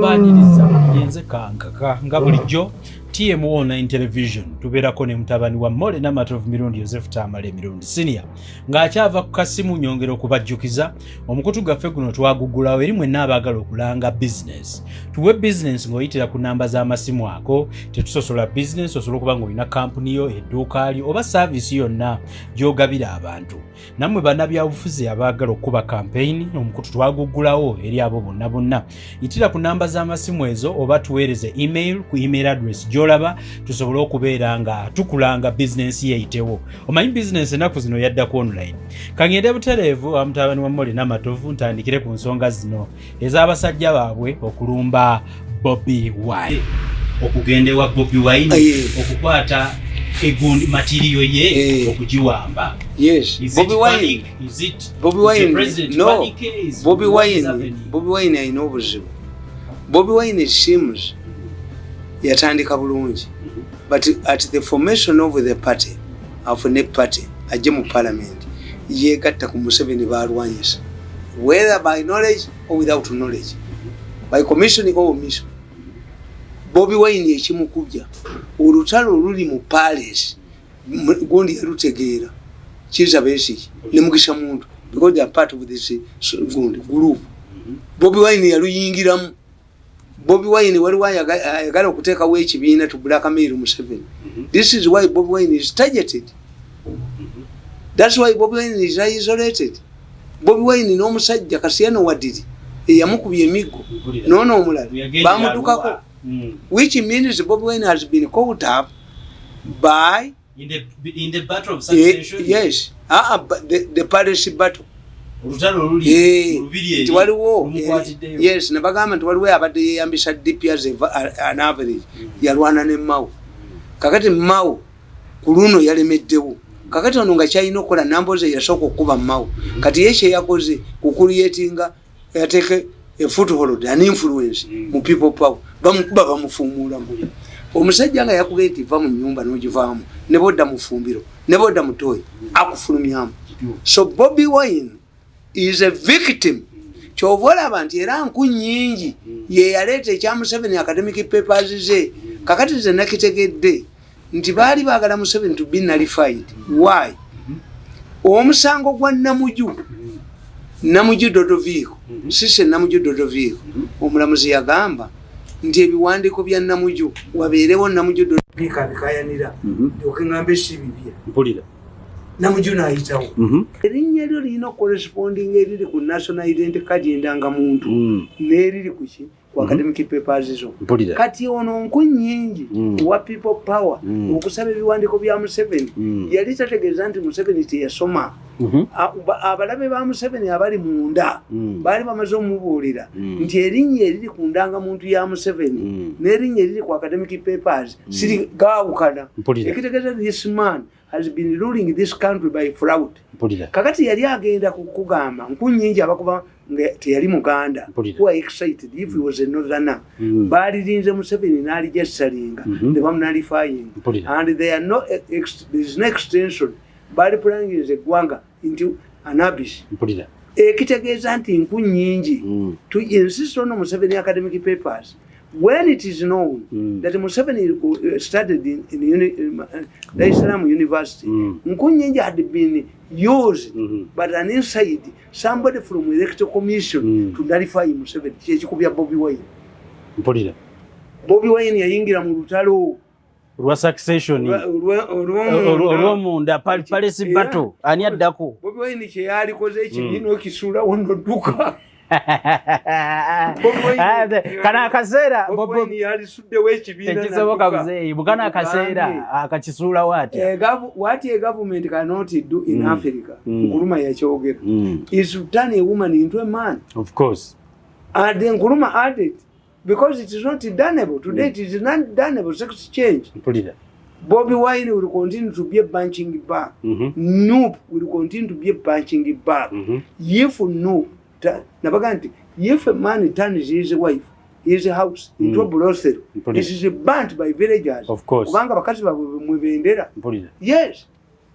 Mbaniriza yenze kankaka nga bulijjo TMO Online Television tubeerako ne mutabani wa Mole n'amatovu mirundi Ababbi.Tamale mirundi senior ng'akyava ku kasimu nyongera okubajjukiza omukutu gaffe guno twagugulawo eri mwenna abaagala okulanga business tuwe business ng'oyitira ku namba z'amasimu ako tetusosola business osobola okuba ng'olina kampuni yo edduuka lyo oba saavisi yonna gy'ogabira abantu nammwe bannabyabufuzi abaagala okuba campaign omukutu twagugulawo eri abo bonna yitira ku namba z'amasimu ezo oba tuweereze email ku email address gy'olaba tusobole okubeera nga tukulanga business yeyitewo omanyi business ennaku zino yaddako online kangende butereevu amutabani wa Mole n'amatovu ntandikire ku nsonga zino ez'abasajja baabwe okulumba Bobi Wine okugendewa Bobi Wine okukwata egundi material ye okugiwamba. Yes, Bobi Wine. Is it Bobi Wine? No, Bobi Wine ayina obuzibu. Bobi Wine seems yatandika bulungi, but at the formation of the party, of the party, ajje mu parliament, yegatta ku Museveni balwanyisa, whether by knowledge or without knowledge, by commission or omission. Bobi Wine ekimukubya olutalo luli mu palace gundi yalutegeera kiza besi ne mugisha muntu because they are part of this gundi group. Bobi Wine yaluyingiramu. Bobi Wine waliwo ayagala okuteeka we ekibiina to blackmail Museveni. This is why Bobi Wine is targeted. That's why Bobi Wine is isolated. Bobi Wine n'omusajja Kasiyano Wadidi eyamukubye emiggo nono omulala bamudukako. Which means Bobi Wine has been caught up by in the battle of succession. Yes, the Paris battle. Yes, nabagamba nti waliwo abadde yeyambisa DP as an average yalwana ne M.i.S.O. kakati M.i.S.O ku luno yalemeddewo kakati ono nga kyalina okukola namboze yasooka okuba M.i.S.O kati ye kye yakoze kukuliyetinga yateeke a foothold an influence mu people power bamukuba bamufumuulamu omusajja nga yakubye nti va mu nnyumba n'ogivaamu ne bodda mu ffumbiro ne bodda mu tooyi akufulumyamu. So Bobi Wine is a victim. Kyova olaba nti era nku nnyingi ye yaleeta ekya Museveni academic papers ze kakati ze nakitegedde nti baali baagala Museveni to be nullified. Why? Omusango gwa Namuju Dodoviiko sise Namuju Dodoviiko omulamuzi yagamba nti ebiwandiiko bya Namuju wabeerewo Namuju Dodoviiko abikayanira okungamba esibibye mpulira Namuju n'ayitawo erinnya eryo lirina corresponding eriri ku national identity card y'endangamuntu n'eriri ku ki ku academic papers zo kati ono nku nnyingi wa people power okusaba ebiwandiiko bya Museveni yali tategeeza nti Museveni teyasoma. Abalabe ba Museveni abali munda baali bamaze omubuulira nti erinnya eriri ku ndangamuntu ya Museveni n'erinnya eriri ku academic papers siri gaawukana. Ekitegeeza this man has been ruling this country by fraud. Kakati yali agenda kugamba nku nnyingi abakuba nga teyali Muganda who are excited if he was a northerner baalirinze Museveni n'alijasalinga ne bamunalifying and there is no extension baali planning eggwanga into an abyss. Ekitegeeza nti nku nnyingi to insist on Museveni academic papers when it is known that Museveni studied in Dar es Salaam University. Nku nnyingi had been used but an inside somebody from the electoral commission to nullify Museveni. Kyekikubya Bobi Wine. Bobi Wine yayingira mu lutalo lwa succession olw'omunda Paris battle ani addako. Bobi Wine kye yalikoze ekibiina okisuula wonna dduka. Kana akaseera Bobi Wine yalisuddewo ekibiina tekisoboka buzeeyi bukana akaseera akakisuula waati. What a government cannot do in Africa, Nkuruma yakyogera, is to turn a woman into a man. Of course. And then Nkuruma added, because it is not donable. Today it is not donable. Sex change. Bobi Wine will continue to be a punching bag. Noob will continue to be a punching bag. If Noob, if a man turns his wife, his house into a brothel, this is burnt by villagers. Of course. Yes.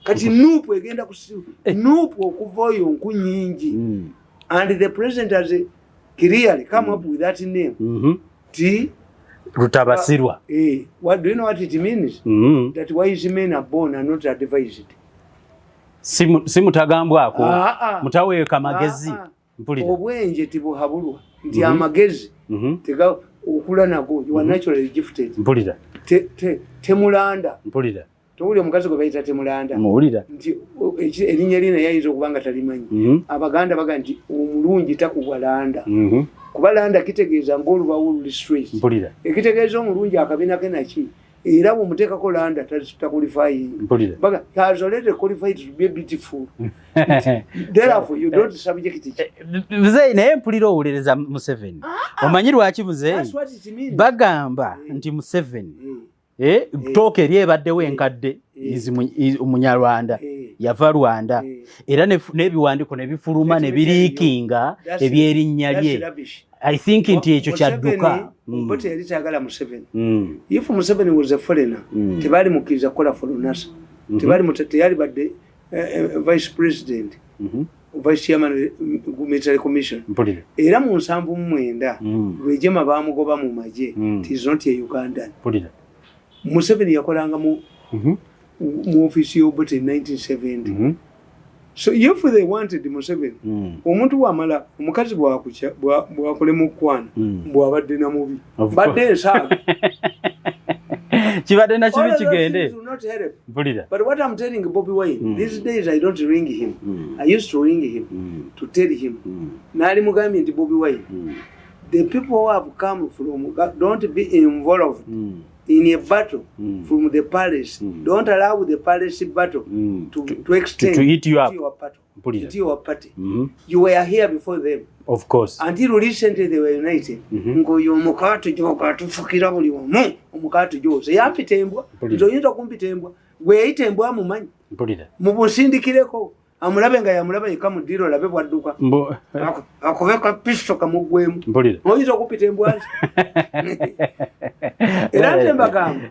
Kati Noob egenda kusiu. Noob okuvoyo nku nyingi. And the president has clearly come up with that name. Rutabasirwa. What do you know what it means? That wise men are born and not advised. Simutagambwako mutaweeka magezi mpulira obwenje tibuhabulwa nti amagezi tega okula nago you are naturally gifted mpulira temulanda mpulira towuli omukazi gwe bayita temulanda muwulira nti erinnya lina yayinza okubanga talimanyi abaganda baga nti omulungi takugwalanda kuba landa kitegeeza ng'olubawo luli stress mpulira ekitegeeza omulungi akabina ke naki era bw'omuteekako landa taqualifying baga has already qualified to be beautiful therefore you don't subject it muzeeyi naye mpulira owuliriza Museveni omanyi lwaki muzeeyi bagamba nti Museveni tooka eri ebaddewo enkadde omunyarwanda yava Rwanda era n'ebiwandiiko ne bifuluma ne biriikinga ebyerinnya lye I think nti ekyo kyadduka but yali kyagala Museveni if Museveni was a foreigner tebali mukkiriza kukola for NASA teyali badde vice president vice chairman military commission era mu 79 Rwejema baamugoba mu magye is not a Ugandan Museveni yakolanga mu office y'Obote in 1970 so if they wanted Museveni omuntu wamala omukazi bwakole mu kwana bwabadde na mubi badde ensaaga kibadde na kibi kigende but what I'm telling Bobi Wine these days I don't ring him I used to ring him to tell him nali mugambye nti Bobi Wine the people who have come from don't be involved in a battle from the palace don't allow the palace battle to extend to eat you up to your party you were here before them of course until recently they were united ngoyo omukatu joka tufukira buli omu omukatu jose yampitembwa nzoyinza kumpitembwa gwe yitembwa mumanyi mu busindikireko amulabe nga yamulaba yikamu diro labe bwadduka akubeka pisto kamugwemu oyinza okupitembwa era ntembagamba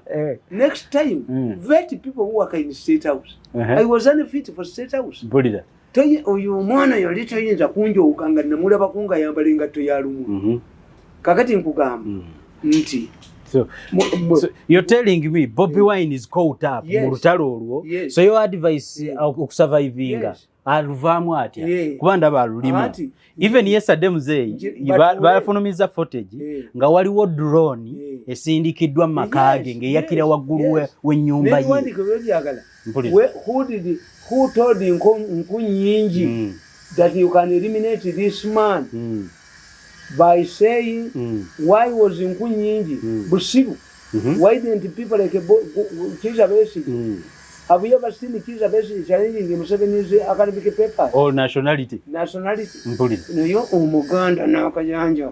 next time vet people who work in state house I was unfit for state house oyo omwana yali toyinza kunjowuka nga namulaba kunga yambala engatto ya lumu kakati nkugamba nti So you're telling me Bobi Wine is caught up mu lutalo olwo so your advice okusurvivinga aluvaamu atya kuba ndaba alulima even yesterday muzeeyi bafunumiza footage nga waliwo drone esindikiddwa mu makaage ng'eyakira waggulu w'ennyumba ye who told Nkunyinji that you can eliminate this man by saying why was Nkunyinji Busibu why didn't people like Kiza Besi have you ever seen Kiza Besi challenging Museveni's academic papers or nationality nayo omuganda n'akayanja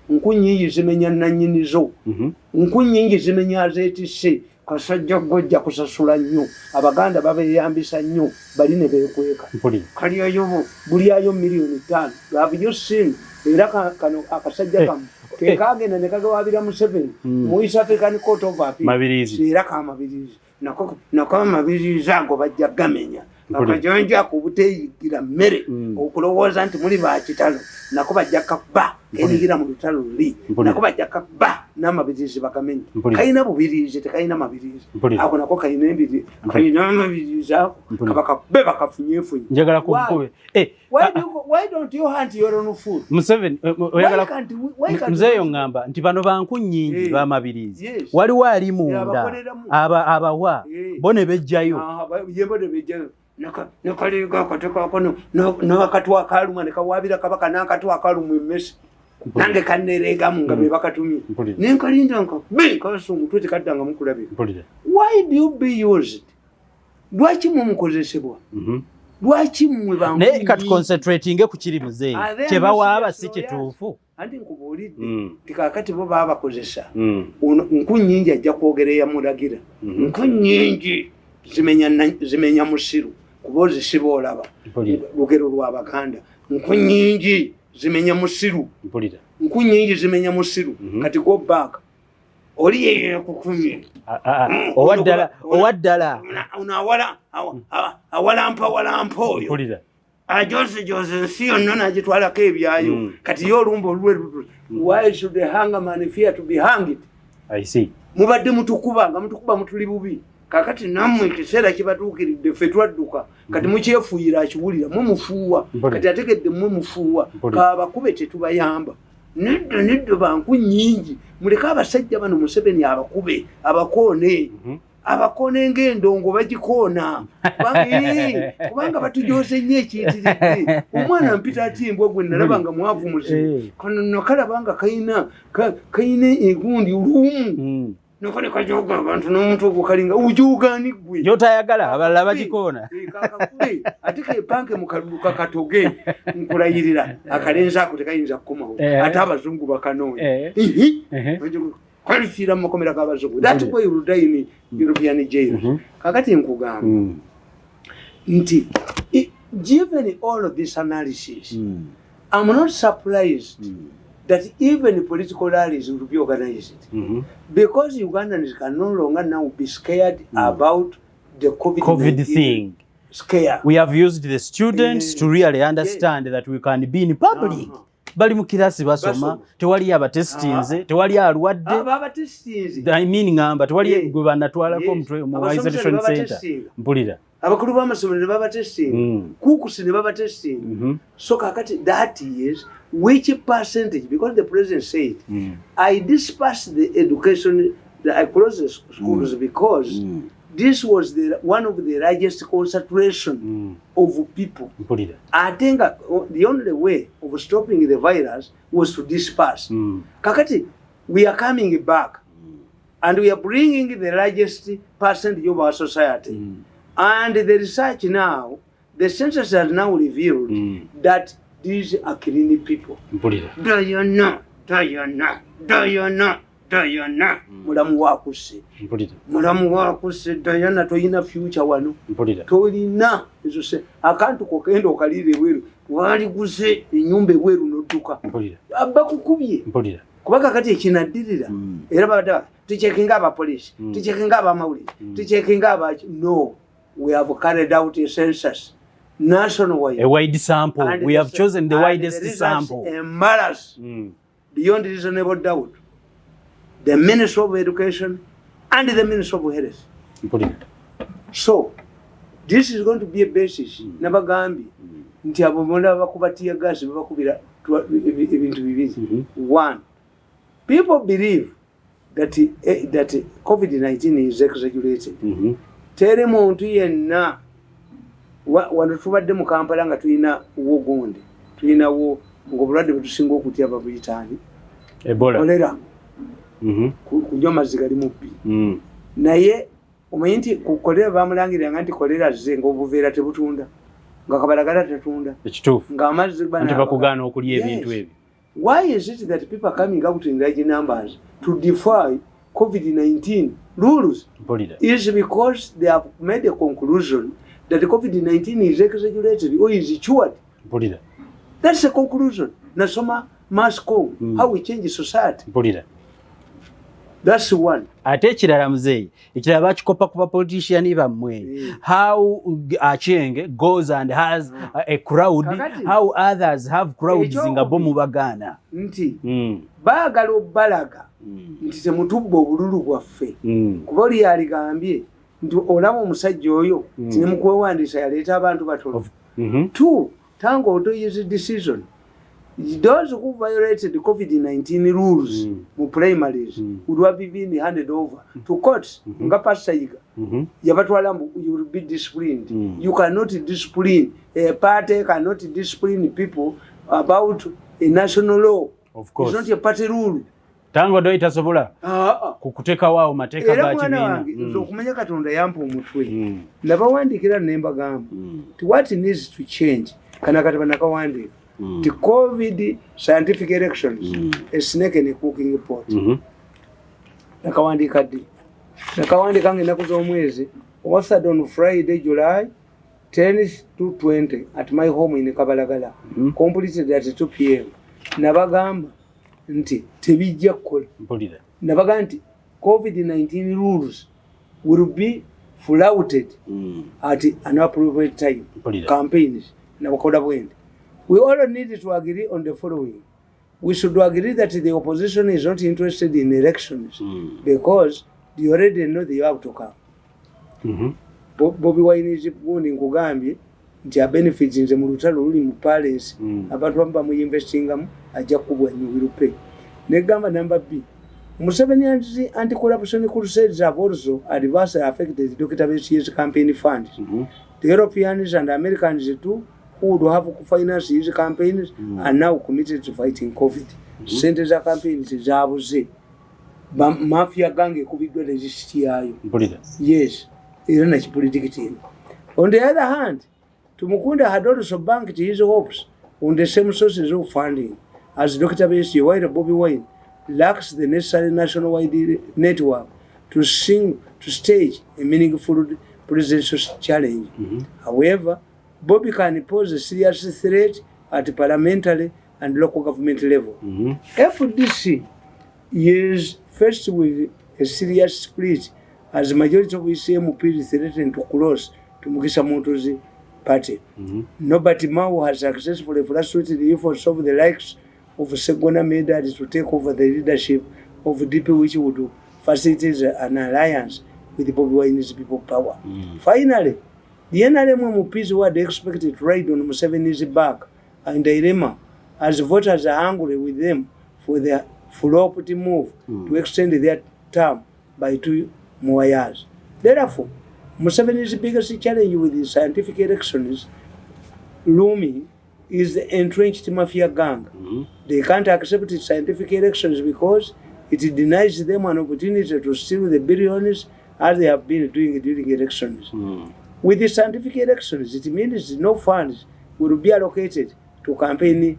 Nkunyinji zimenya nannyinizo Nkunyinji zimenya azeetisse kasajja gojja kusasula nnyo abaganda babeeyambisa nnyo bali ne beekweka kali ayobo buli ayo miliyoni 5 have you seen era kano akasajja kamu kekagenda ne kagawabira Museveni mu East African Court of Appeal era kamabirizi nako amabirizi ago bajja gamenya akajanja kubuteyigira mmere okulowooza nti muli bakitalo nako bajja kabba kenigira mu lutalo luli nako bajja kabba n'amabirizi bakamenya kayina bubirizi tekayina mabirizi ako nako kayina embiri kayina amabirizi ako kabakabe bakafunyefunye njagala kukube why don't you hunt your own food Museveni oyagala mzeeyo ngamba nti bano bankunyingi b'amabirizi waliwo ali munda abawa bone bejjayo yebone bejjayo nakaliga akateka kono nakatwa kaluma nekawabira kabaka nakatwa kaluma emmesi nange kannerega munga be bakatumye nenkalinda nko be kaso mutwe kadanga mukulabe why do you be used lwaki mumukozesebwa lwaki mwe bangu ne kat concentrating ku kiri muzeeyi kyebawa abasi kituufu andi nkubulidde tikakati bo baba kozesa Nkunyinji ajja kwogereya mulagira Nkunyinji zimenya musiru kubozi sibolaba lugero lw'abaganda Nkunyinji zimenya musiru Nkunyinji zimenya musiru kati go back oli yeye kukumye owaddala unawala awalampa oyo ajose ensi yonna n'agitwalako ebyayo kati yo olumba olwe why should the hangman fear to be hanged? I see. Mubadde mutukuba nga mutukuba mutuli bubi kakati nammwe ekiseera kibatuukiridde ffe twadduka kati mukyefuuyira akiwulira mumufuuwa kati ategedde mmwe mufuuwa kaabakube tetubayamba nedda banku nnyingi muleke abasajja bano Museveni abakube abakoone abakoone ng'endongo bagikoona kubanga batujoze nnyo ekiyitiridde omwana mpita atimbwa gwe nalaba nga mwavu muzibu kano kalabanga kayina engundi lumu nokole kajoga abantu n'omuntu ogukalinga ujuugani gwe gyotayagala abalala bagikoona kakakule ate kepanke mu kalulu kakatoge nkulayirira akalenzi ako tekayinza kukomawo ate abazungu bakanoonya kwalifiira mu makomera g'abazungu that's why you die in European jail kakati nkugamba nti given all of this analysis I'm not surprised that even political rallies will be organized because Ugandans can no longer now be scared about the COVID thing. Scare. We have used the students to really understand that we can be in public. Bali mu kirasi basoma tewali abatestinze tewali alwadde I mean ngamba tewali gwe banatwalako mu isolation center mpulira abakulu b'amasomero ne baba testing kukusi ne baba testing so kakati that is which percentage because the president said I dispersed the education I closed the schools because this was one of the largest concentration of people. I think the only way of stopping the virus was to disperse. Kakati, we are coming back and we are bringing the largest percentage of our society. And the research now, the census has now revealed that these are clean people. Do you know? Diana mulamu wakuse Diana toyina future wano tolina ezo se akantu kokenda okalire weru wali guse enyumba weru nodduka abba kukubye kubaka kati ekinaddirira era bada tuchekinga aba police tuchekinga aba Amawulire tuchekinga aba no we have carried out a census nationwide a wide sample we have chosen the widest sample embarrass beyond reasonable doubt the Minister of Education and the Minister of Health. So, this is going to be a basis. Nabagambi, nti abo bona bakubatiya gas bakubira ebintu bibiri. One, people believe that COVID-19 is exaggerated. Tere muntu yenna wano tubadde mu Kampala nga tulina wogonde. Tulina wo ngobulwadde butusinga okutya babuyitani. Ebola. Kujja maziga limubbi naye omanyi nti kukolera bamulangirira nti kolera ze ng'obuveera tebutunda nga kabalagala tetunda ekituufu ng'amazzi nti bakugaana okulya ebintu ebyo. Why is it that people are coming out in large numbers to defy COVID-19 rules? Is because they have made a conclusion that COVID-19 is exaggerated or is cured. That's a conclusion. Nasoma M.i.S.O how we change society. That's one. Ate ekirala muzeeyi ekirala bakikopa ku bapolitician bammwe how Achenge goes and has a crowd how others have crowds nga bo mubagaana nti baagala obbalaga nti temutubba obululu bwaffe kuba oli yaligambye nti olaba omusajja oyo tinemukwewandiisa yaleeta abantu batono. Two, Tango Odo is a decision. Those who violated the COVID-19 rules mu primaries would have been handed over to courts. Nga Pasaiga yabatwala you will be disciplined. You cannot discipline a party, cannot discipline people about a national law. Of course. It's not a party rule. Tango Odo itasobola kukuteka wao mateeka ga kibiina. Nzo kumanya Katonda yampa omutwe. Nabawandikira nemba gamba. What needs to change? Kana kati banakawandika. The COVID scientific elections, a snake in a cooking pot. Nakawandika di. Nakawandika nginaku z'omwezi. Authored on Friday, July 10th to 20 at my home in Kabalagala. Completed at 2 p.m. Nabagamba nti tebijja kukola. Nabagamba nti COVID-19 rules will be flouted at an appropriate time. Campaigns. nabukola bwende. We all need to agree on the following. We should agree that the opposition is not interested in elections because they already know they have to come. Bobi Wine is warning Kugambye nti benefits nze mu lutalo luli mu palace abantu bamba mu investingamu ajja kubwa nyiwirupe. Negamba number B. Museveni anti-corruption crusades have also adversely affected Dr. Besi's campaign funds. The Europeans and Americans too, who would have financed his campaigns, are now committed to fighting COVID. Centers of campaigns is abuze. Mafia gang kubidwa resist yayo. Yes, irona chipolitics. On the other hand, Tumukunda had also banked his hopes on the same sources of funding as Dr. Besi, while Bobi Wine lacks the necessary nationwide network to stage a meaningful presidential challenge. However, Bobi can pose a serious threat at parliamentary and local government level. FDC is faced with a serious split as the majority of its MPs threaten to close to Mugisa Moto's party. Nobody Mao has successfully frustrated the efforts of the likes of Segona Medad to take over the leadership of DP, which would facilitate an alliance with the Bobi Wine's people power. Finally, the NRM MPs were expected to ride on Museveni's back and dilemma as voters are angry with them for their flop move to extend their term by 2 more years. Therefore, Museveni's biggest challenge with the scientific elections looming is the entrenched mafia gang. They can't accept scientific elections because it denies them an opportunity to steal the billions as they have been doing during elections. With the scientific elections, it means no funds will be allocated to campaign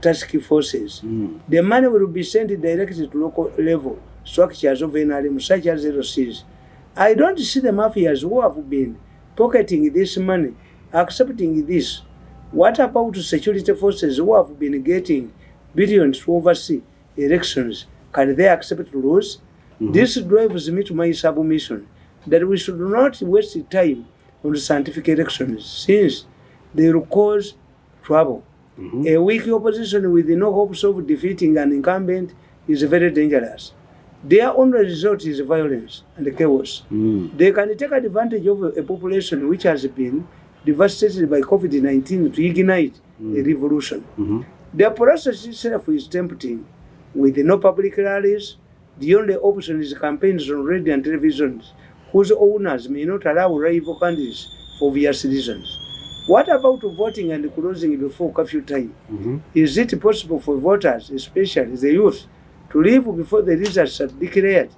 task forces. The money will be sent directly to local level structures of NRM such as LCs. I don't see the mafias who have been pocketing this money accepting this. What about security forces who have been getting billions to oversee elections? Can they accept rules? This drives me to my submission that we should not waste time on scientific elections since they will cause trouble. A weak opposition with no hopes of defeating an incumbent is very dangerous. Their only result is violence and chaos. They can take advantage of a population which has been devastated by COVID-19 to ignite a revolution. The process itself is tempting. With no public rallies, the only option is campaigns on radio and television whose owners may not allow rival candidates for obvious reasons. What about voting and closing before curfew time? Is it possible for voters, especially the youth, to leave before the results are declared?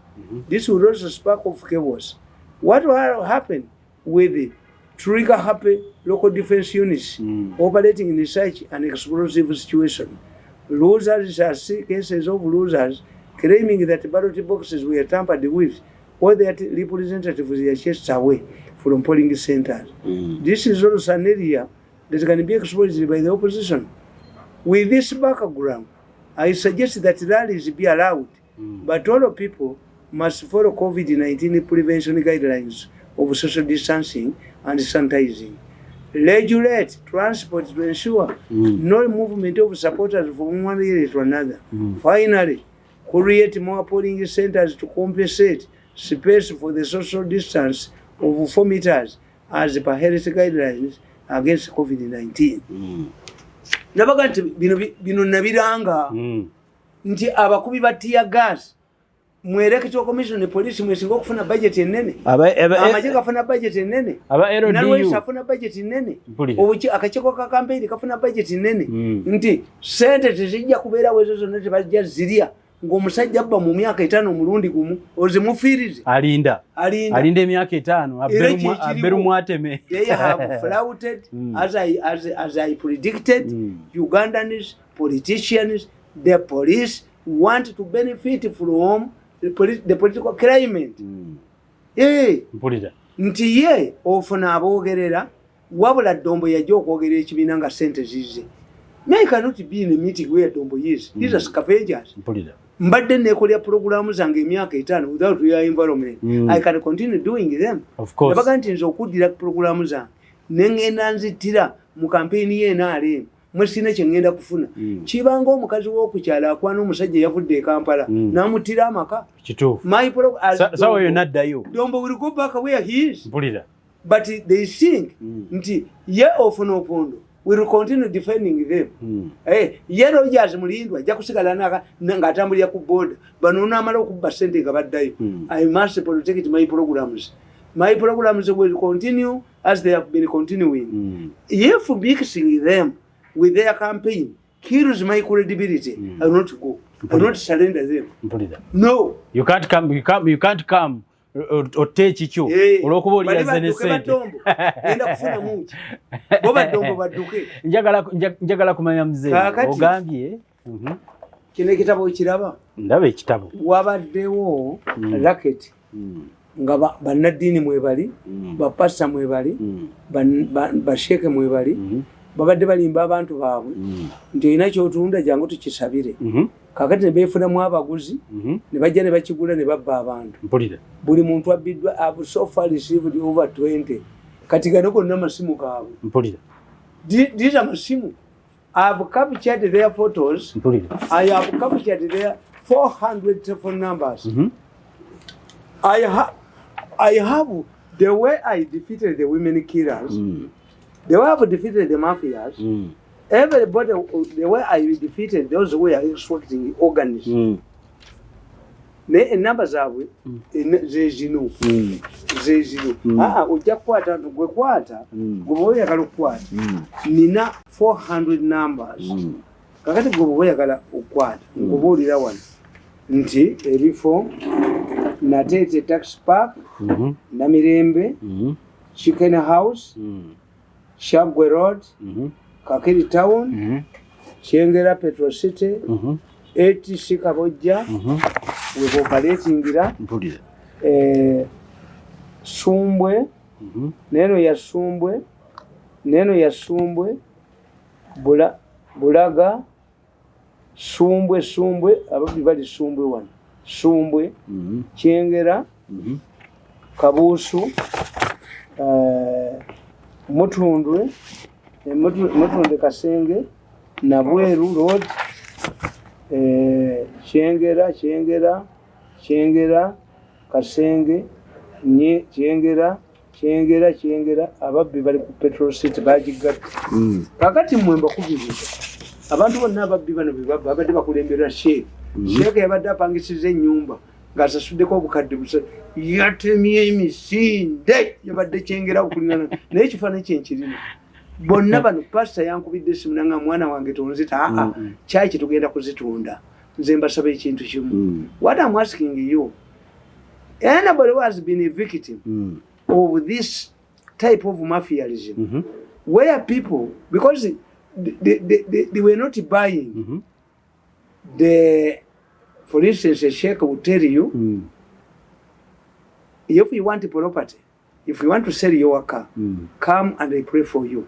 This will also spark of chaos. What will happen with the trigger-happy local defense units operating in such an explosive situation? Losers shall see cases of losers claiming that ballot boxes were tampered with or that representatives were chased away from polling centers. This is also an area that can be exposed by the opposition. With this background, I suggest that rallies be allowed, but all people must follow COVID-19 prevention guidelines of social distancing and sanitizing. Regulate transport to ensure no movement of supporters from one area to another. Finally, create more polling centers to compensate space for the social distance of 4 meters as per health guidelines against COVID-19. Nabaga nti bino nabiranga nti abakubi batiya gas mwereketo commission police mwesinga okufuna budget enene amaje kafuna budget enene nalwe safuna budget enene obuki akacheko ka campaign kafuna budget enene nti sente tezijja kubeera wezo zonna tebajja ziria ng'omusajja abba mu myaka 5 omulundi gumu ozimufirize alinda emyaka 5 aberu mwateme. They have flouted as I predicted. Ugandans, politicians, the police want to benefit from the political climate. Nti ye ofuna abogerera wabula Dombo yajja okwogerera ekibiina nga sente zize. They cannot be in a meeting where Dombo is. These are scavengers. Mbadde nekolya programu zange emyaka 5 without your environment. I can continue doing them. Of course. Nabaga nti nze okuddira programu zange nengenda nzitira mu kampeni ye NRM mwesina kyengenda kufuna kibanga omukazi w'okukyala akwana omusajja yavudde e Kampala n'amutira amaka kituufu sawa yo naddayo Dombo will go back where he is mpulira but they think nti ye ofuna opondo will continue defending them ye Rogers Mulindwa ajja kusigala ng'atambulira ku boda bano n'amala okubba ssente nga baddayo I must protect my programs will continue as they have been continuing if mixing them with their campaign kills my credibility I will not go I will not surrender them no you can't come oteeki kyo olw'okuba oli yazene ssente enda kufuna mungi bo baddongo badduke njagala kumanya muzee ogambye kino ekitabo ekiraba ndaba ekitabo wabaddewo racket nga bannaddiini mwebali bapasa mwebali basheeke mwebali babadde balimba abantu baabwe nti olina kyotunda jangu tukisabire kakati ne beefunamu abaguzi ne bajja ne bakigula ne babba abantu buli muntu abbiddwa have so far received over 20 kati gano gonna amasimu gaabwe these amasimu I have captured their photos I have captured their 400 telephone numbers I have the way I defeated the women killers the way I've defeated the mafias everybody the way I defeated those who are extracting organs enamba zaabwe zezino ojja kukwata gwe kwata gwe oyagala okukwata nina 400 numbers kakati gwe oyagala okukwata ngobuulira wano nti ebifo Natete Tax Park Namirembe Chicken House Shagwe Road Kakiri Town Kyengera Petrol City 80 Kabojja weboperatingira Sumbwe neno ya Sumbwe Bulaga Sumbwe ababbi bali Sumbwe wano Sumbwe Kyengera Kabuusu Mutundwe Kasenge Nabweru Road Kyengera Kasenge Kyengera ababbi bali ku Petrol City bagigatta kakati mwemba kubiriza abantu bonna ababbi bano babadde bakulembera Sheikh yabadde apangisiza ennyumba ng'asasuddeko obukadde busa yatemye emisinde yabadde Kyengera okulingana naye ekifaananyi kyenkirina bonna bano pasita yankubidde essimu nanga mwana wange tonzita kyaki kitugenda kuzitunda nze mbasaba ekintu kimu what I'm asking you anybody who has been a victim of this type of mafialism where people because they were not buying for instance a sheikh will tell you if you want a property if you want to sell your car come and I pray for you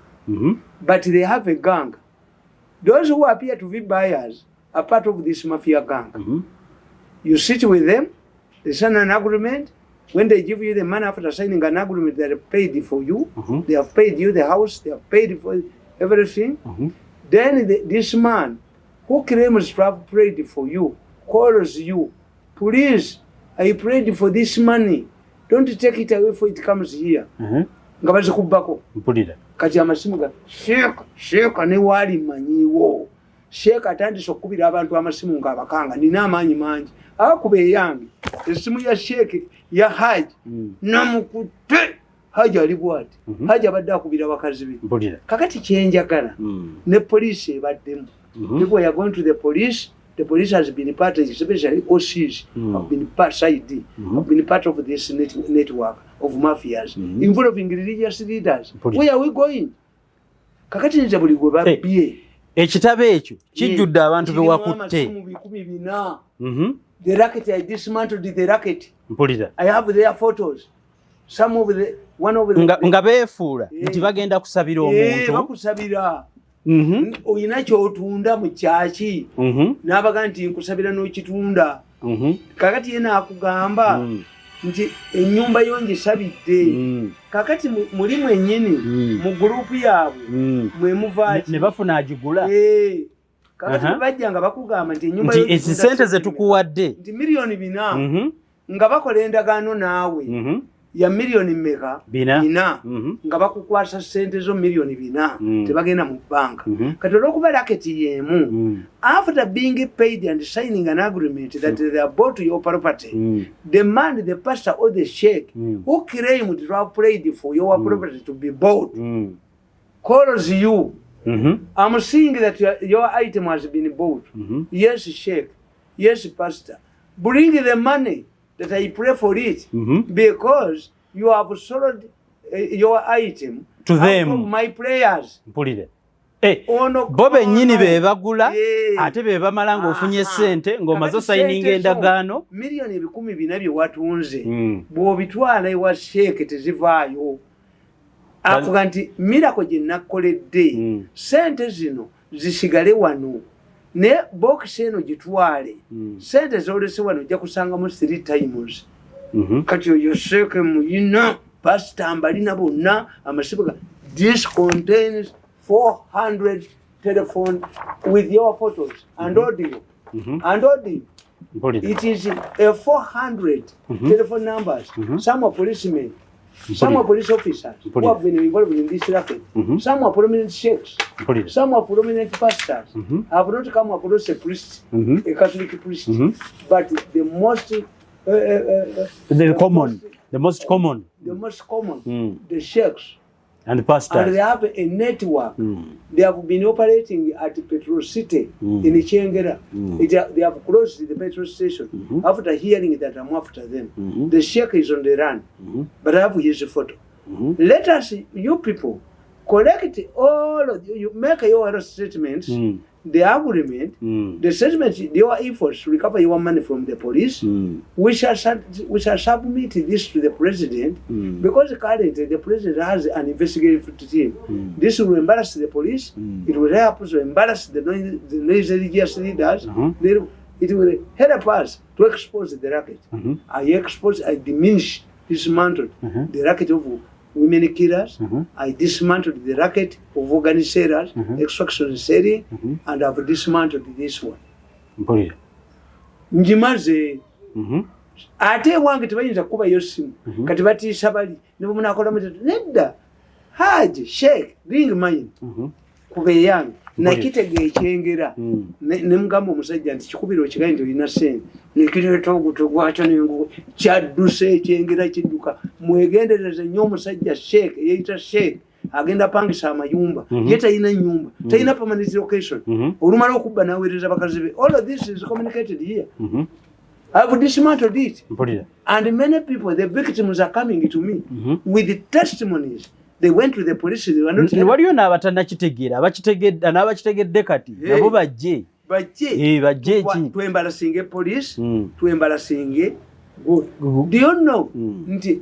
but they have a gang those who appear to be buyers are part of this mafia gang you sit with them they sign an agreement when they give you the money after signing an agreement they have paid for you they have paid you the house they have paid for everything then this man who claims to have prayed for you calls you please I prayed for this money don't take it away for it comes here nga bazikubbako kati amasimu ga sheekh ne wali manyiwo sheekh atandise okukubira abantu amasimu ng'abakanga nina amaanyi mangi akuba eyange essimu ya sheekh ya haji namukutte haji ali bwati haji abadde akubira bakazi be kakati kyenjagala ne poliisi ebaddemu people are going to the police has been part of, especially OCs have been part have been part of this network of mafias involving religious leaders where are we going kakati nze buli gwe babbye ekitabo ekyo kijjudde abantu be wakutte the racket I dismantled the racket mpulira I have their photos some of the one of the nga beefuula nti bagenda kusabira omuntu bakusabira oyina kyotunda mu kyaki n'abaga nti nkusabira n'okitunda kakati ye naakugamba nti ennyumba yo ngisabidde kakati muli mwennyini mu gurupu yaabwe mwe muvaaki ne bafuna agigula kakati bajja nga bakugamba nti ennyumba nti ezi ssente ze tukuwadde nti miliyoni 4 nga bakola endagaano naawe ya miliyoni mmeka 4 nga bakukwasa ssente zo miliyoni 4 tebagenda mu banka kati olw'okuba raketi y'emu after being paid and signing an agreement that they are bought your property demand the pastor or the sheikh who claimed to have prayed for your property to be bought calls you I'm seeing that your item has been bought yes sheikh yes pastor bring the money that I pray for it because you have sold your item to them of my prayers. Mpulire. Bobe nyini be bagula ate be bamala ng'ofunye ssente ng'omaze signing endagaano miliyoni 10,000 bye watunze bw'obitwala ewa sheeke tezivaayo akuga nti mirako gye nakkoledde ssente zino zisigale wano ne box eno gitwale ssente zolese wano ojja kusangamu 3 times kati oyo sheeke muyina pasita mbalina bonna amasibuga this contains 400 telephone with your photos and audio and audio it is 400 telephone numbers some are policemen some are police officers who have been involved in this racket some are prominent sheikhs some are prominent pastors have not come across a priest a Catholic priest but the most common the sheikhs and the pastors. And they have a network. They have been operating at Petrol City in Chengera. They have closed the petrol station after hearing that I'm after them. The sheikh is on the run, but I have his photo. Let us, you people, collect all of you make your statements, the agreement, the statements, your efforts to recover your money from the police. We shall submit this to the president because currently the president has an investigative team. This will embarrass the police. It will help us to embarrass the religious leaders. It will help us to expose the racket. I diminish, dismantle the racket of women killers. I dismantled the racket of organizers, extraction selling, and I've dismantled this one. Njimaze ate wange tebayinza kuba yosimu kati batiisa bali ne munakola mutatu nedda haji sheikh ring mine kube yange nakitege ekyengera ne mugamba omusajja nti kikubiro kigaye nti olina ssente nekireeta oguto gwakyo nengu kyadduse ekyengera kidduka mwegendereze nnyo omusajja sheikh yeeyita sheikh agenda pangisa amayumba ye talina nyumba talina permanent location olumala okubba naweereza bakazi be all of this is communicated here I've dismantled it and many people the victims are coming to me with the testimonies. They went to the police. They were not. Waliyo n'abatannakitegeera n'abakitegedde kati nabo bajje ki twembalasinge police twembalasinge good. Do you know nti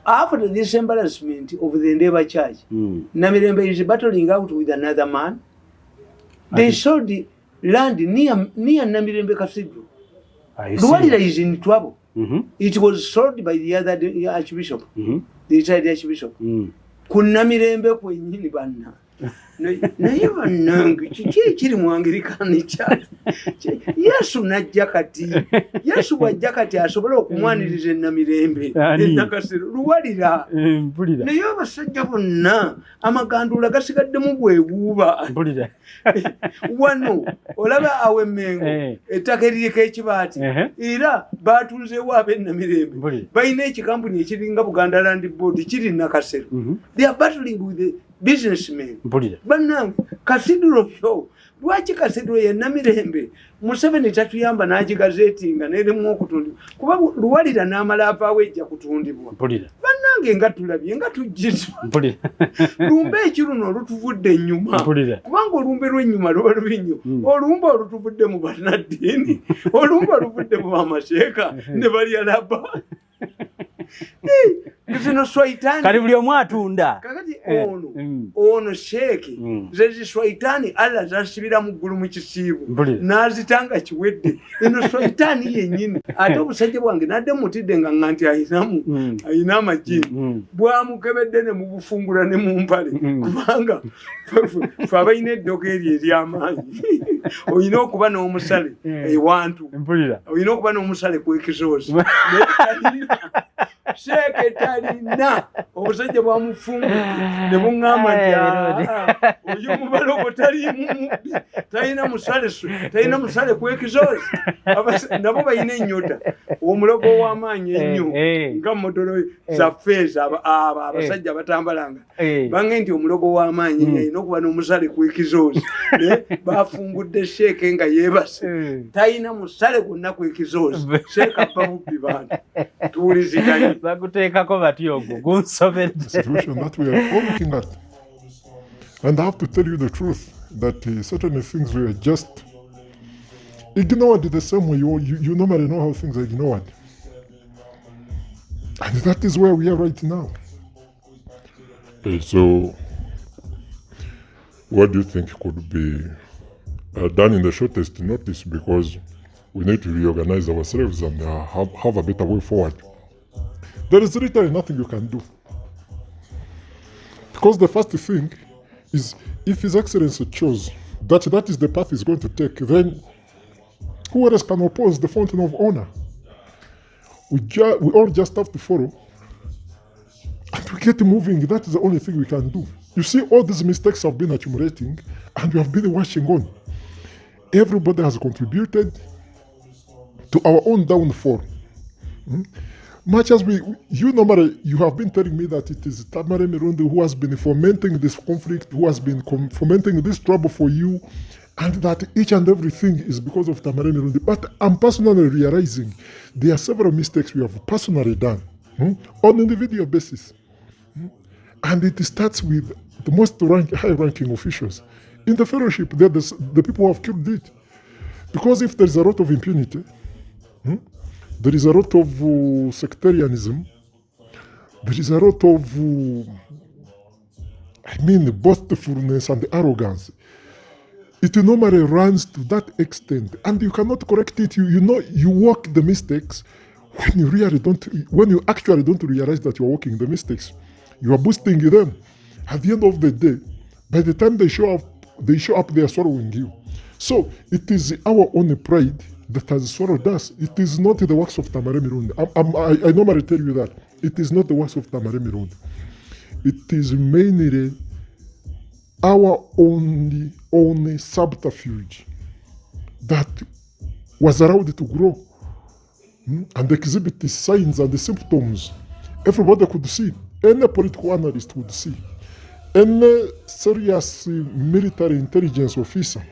after this embarrassment of the Endeavour Church Namirembe is battling out with another man. They sold the land near Namirembe Cathedral. Luwalira is in trouble. It was sold by the other archbishop, the retired archbishop. Kunamirembe kwennyini banna naye bannange kiki ekiri mu Anglikani Church Yesu najja kati Yesu bwajja kati asobole okumwaniriza Namirembe Nakasero Luwalira naye abasajja bonna amagandula gasigaddemu bwewuuba wano olaba awemmengo ettaka eririko ekibaati era batunzeewo ab'e Namirembe balina ekikampuni ekiringa Buganda Land Board kiri Nakasero. They are battling with the businessmen. Bannange Cathedral show lwaki Cathedral ya Namirembe Museveni tatuyamba n'agigazeetinga n'erimu okutundibwa kuba Luwalira n'amala apaawo ejja kutundibwa bannange nga tulabye nga tujjizwa lumba ekiruno olutuvudde ennyuma kubanga olumbe lw'ennyuma luba lubi nnyo olumba olutuvudde mu bannaddiini olumba oluvudde mu bamaseeka ne balyalaba zino swaitani kali buli omu atunda kakati ono sheeki zezi swaitaani Allah zasibira mu ggulu mu kisiibo n'azitanga kiwedde eno swaitaani yennyini ate obusajja bwange nadde mutidde nga nganti ayina amagini bwamukebedde ne mubufungula ne mu mpale kubanga fe abalina eddogo eryo ery'amaanyi olina okuba n'omusale ewantu olina okuba n'omusale kwekizoozi sheeke talina obusajja bwamufungudde ne buŋŋamba nti oyo mubalogo talimu talina musale kwekizoozi nabo balina ennyota omulogo w'amaanyi ennyo nga motolo zaffe ezo abasajja batambalanga bange nti omulogo w'amaanyi ennyo alina okuba n'omusale kwekizoozi bafungudde sheeke nga yeebase talina musale gwonna kwekizoozi sheeke appa bubbi bantu tuwuliziganye bakuteekako batyo ogwo gunsobedde. Situation that we are all looking at. And I have to tell you the truth that certain things we are just ignored the same way you normally know how things are ignored. And that is where we are right now. So, what do you think could be done in the shortest notice? Because we need to reorganize ourselves and have a better way forward. There is literally nothing you can do. Because the first thing is, if His Excellency chose that is the path he's going to take, then who else can oppose the fountain of honor? We all just have to follow and we get moving. That is the only thing we can do. You see, all these mistakes have been accumulating and we have been washing on. Everybody has contributed to our own downfall. Much as normally, you have been telling me that it is Tamale Mirundi who has been fomenting this conflict, who has been fomenting this trouble for you, and that each and everything is because of Tamale Mirundi. But I'm personally realizing there are several mistakes we have personally done on an individual basis. And it starts with the most high-ranking officials. In the fellowship, they're the people who have killed it. Because if there's a lot of impunity, there is a lot of sectarianism. There is a lot of, boastfulness and arrogance. It normally runs to that extent, and you cannot correct it. You work the mistakes when you actually don't realize that you are working the mistakes. You are boosting them. At the end of the day, by the time they show up, they are swallowing you. So it is our own pride that has swallowed us. It is not the works of Tamale Mirundi. I normally tell you that. It is not the works of Tamale Mirundi. It is mainly our only subterfuge that was allowed to grow and exhibit the signs and the symptoms. Everybody could see. Any political analyst would see. Any serious military intelligence officer,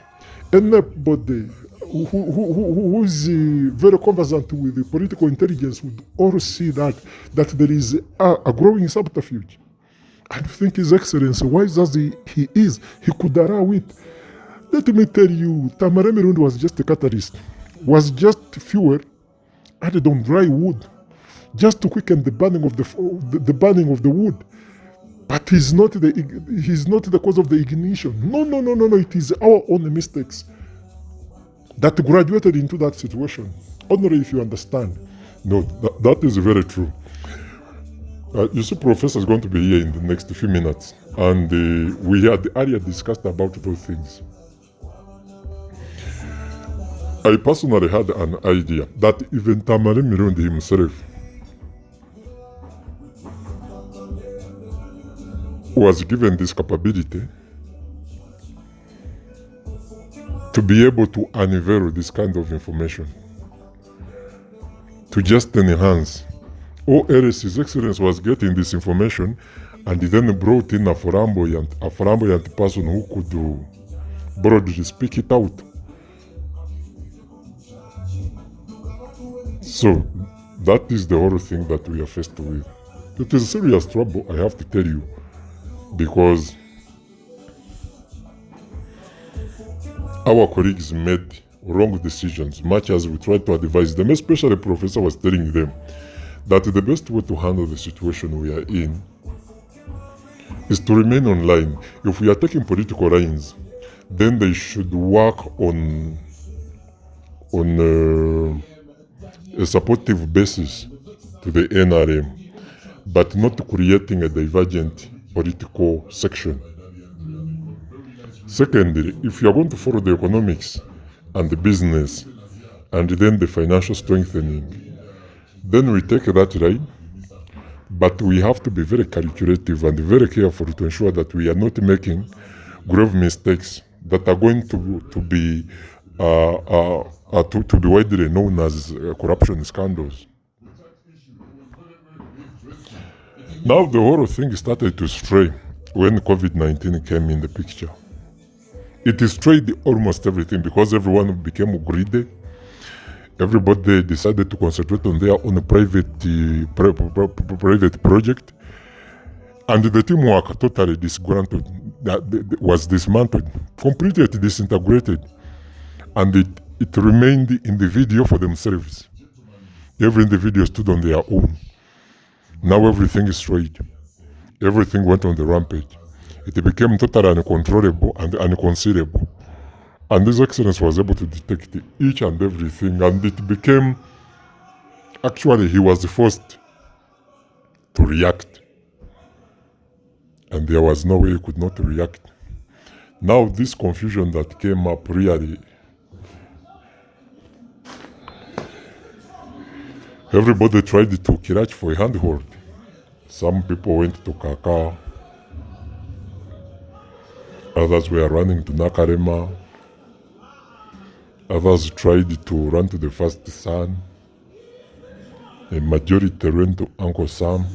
anybody who is very conversant with the political intelligence would all see that there is a growing subterfuge. And I think His Excellency, wise as he is, he could allow it. Let me tell you, Tamale Mirundi was just a catalyst, was just fuel added on dry wood, just to quicken the burning of the wood. But he's not the cause of the ignition. No. It is our own mistakes that graduated into that situation. Only if you understand. No, that is very true. You see, Professor is going to be here in the next few minutes, and we had earlier discussed about those things. I personally had an idea that even Tamale Mirundi himself was given this capability to be able to unveil this kind of information, to just enhance. Or else His Excellency was getting this information and he then brought in a flamboyant person who could broadly speak it out. So that is the whole thing that we are faced with. It is serious trouble, I have to tell you, because our colleagues made wrong decisions, much as we tried to advise them. Especially the professor was telling them that the best way to handle the situation we are in is to remain online. If we are taking political lines, then they should work on a supportive basis to the NRM, but not creating a divergent political section. Secondly, if you are going to follow the economics and the business and then the financial strengthening, then we take that line, but we have to be very calculative and very careful to ensure that we are not making grave mistakes that are going to be widely known as corruption scandals. Now the whole thing started to stray when COVID-19 came in the picture. It strayed almost everything because everyone became greedy. Everybody decided to concentrate on their own private project, and the teamwork totally was dismantled, completely disintegrated, and it remained individual for themselves. Every individual stood on their own. Now everything is strayed. Everything went on the rampage. It became totally uncontrollable and unconcealable. And His Excellency was able to detect each and everything, and it became, actually he was forced to react. And there was no way he could not react. Now this confusion that came up really, everybody tried to catch for a handhold. Some people went to Kaka, others were running to Nakarema, others tried to run to the first son, a majority ran to Uncle Sam.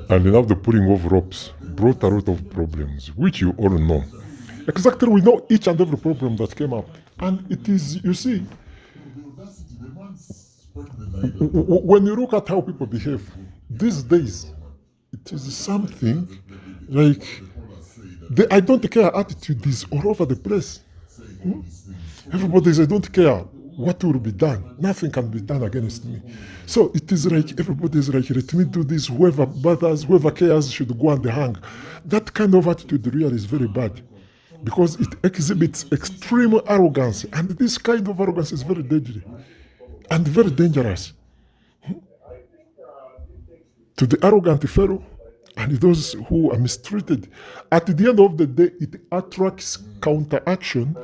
And now the pulling of ropes brought a lot of problems, which you all know. Exactly, we know each and every problem that came up. And it is, you see, when you look at how people behave these days, it is something like the I don't care attitude is all over the place. Everybody says I don't care what will be done. Nothing can be done against me. So it is like everybody is like, let me do this. Whoever bothers, whoever cares should go and hang. That kind of attitude really is very bad because it exhibits extreme arrogance, and this kind of arrogance is very deadly and very dangerous to the arrogant fellow and those who are mistreated. At the end of the day, it attracts counteraction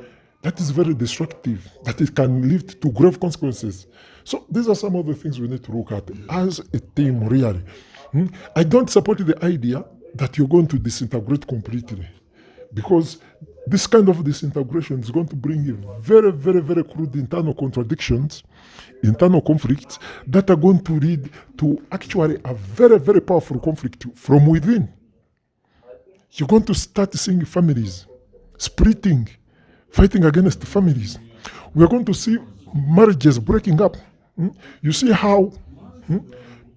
that is very destructive, that it can lead to grave consequences. So these are some of the things we need to look at as a team, really. I don't support the idea that you're going to disintegrate completely, because this kind of disintegration is going to bring very, very, very crude internal contradictions, internal conflicts that are going to lead to actually a very, very powerful conflict from within. You're going to start seeing families splitting, fighting against families. We are going to see marriages breaking up. You see how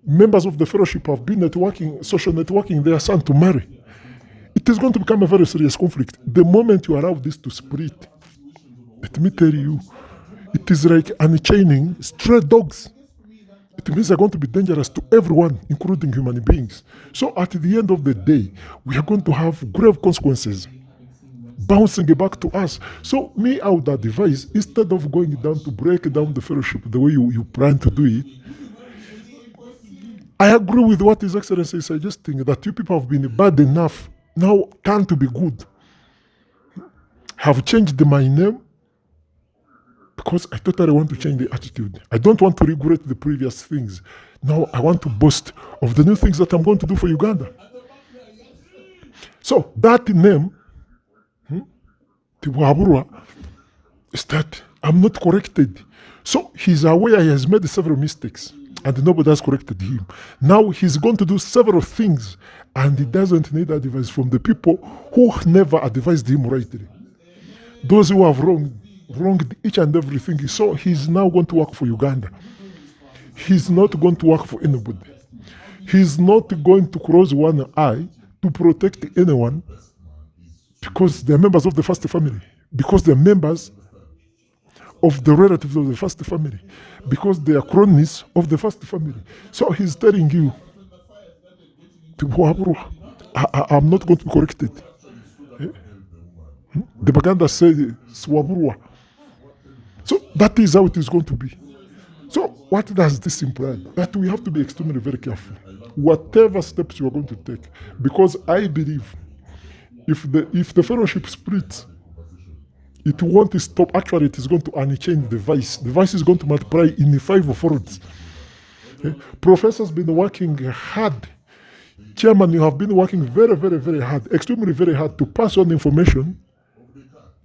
members of the fellowship have been networking, social networking their son to marry. It is going to become a very serious conflict. The moment you allow this to split, let me tell you, it is like unchaining stray dogs. It means they're going to be dangerous to everyone, including human beings. So at the end of the day, we are going to have grave consequences bouncing back to us. So me, I would advise, instead of going down to break down the fellowship the way you plan to do it, I agree with what His Excellency is suggesting, that you people have been bad enough, now turn to be good. Have changed my name because I totally want to change the attitude. I don't want to regret the previous things. Now I want to boast of the new things that I'm going to do for Uganda. So that name, is that I'm not corrected. So he's aware he has made several mistakes and nobody has corrected him. Now he's going to do several things and he doesn't need advice from the people who never advised him rightly. Those who have wronged each and everything. So he's now going to work for Uganda. He's not going to work for anybody. He's not going to close one eye to protect anyone because they're members of the first family, because they're members of the relatives of the first family, because they are cronies of the first family. So he's telling you, I'm not going to be corrected. The Baganda said Swaburwa. So that is how it is going to be. So what does this imply? That we have to be extremely very careful, whatever steps you are going to take, because I believe if the fellowship splits, it won't stop. Actually, it is going to unchain the vice. The vice is going to multiply in 5 folds. Okay? Professors been working hard. Chairman, you have been working very, very, very hard, extremely very hard to pass on information,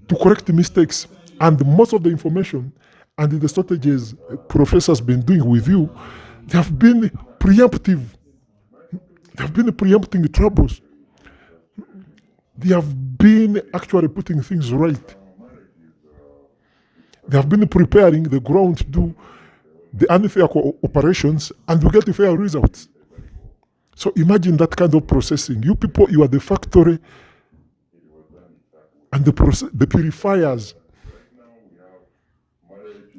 to correct the mistakes, and most of the information and the strategies professors been doing with you, they have been preemptive. They have been preempting troubles. They have been actually putting things right. They have been preparing the ground to do the unfair operations and to get the fair results. So imagine that kind of processing. You people, you are the factory and the purifiers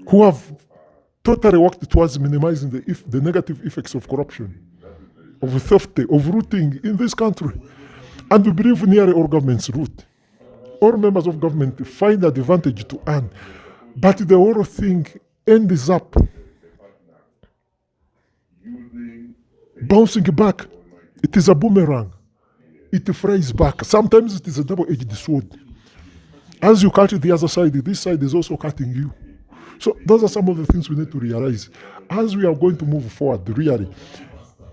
who have totally worked towards minimizing the negative effects of corruption, of theft, of looting in this country. And we believe nearly all governments root. All members of government find advantage to earn, but the whole thing ends up bouncing back. It is a boomerang. It flies back. Sometimes it is a double-edged sword. As you cut the other side, this side is also cutting you. So those are some of the things we need to realize. As we are going to move forward, really,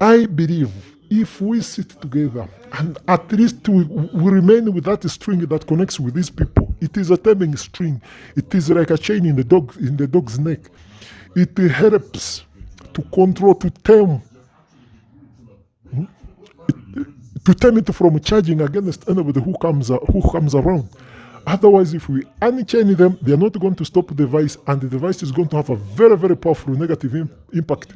I believe if we sit together and at least we remain with that string that connects with these people, it is a taming string. It is like a chain in the dog's neck. It helps to control, to tame it from charging against anybody who comes around. Otherwise, if we unchain them, they are not going to stop the vice, and the vice is going to have a very, very powerful negative impact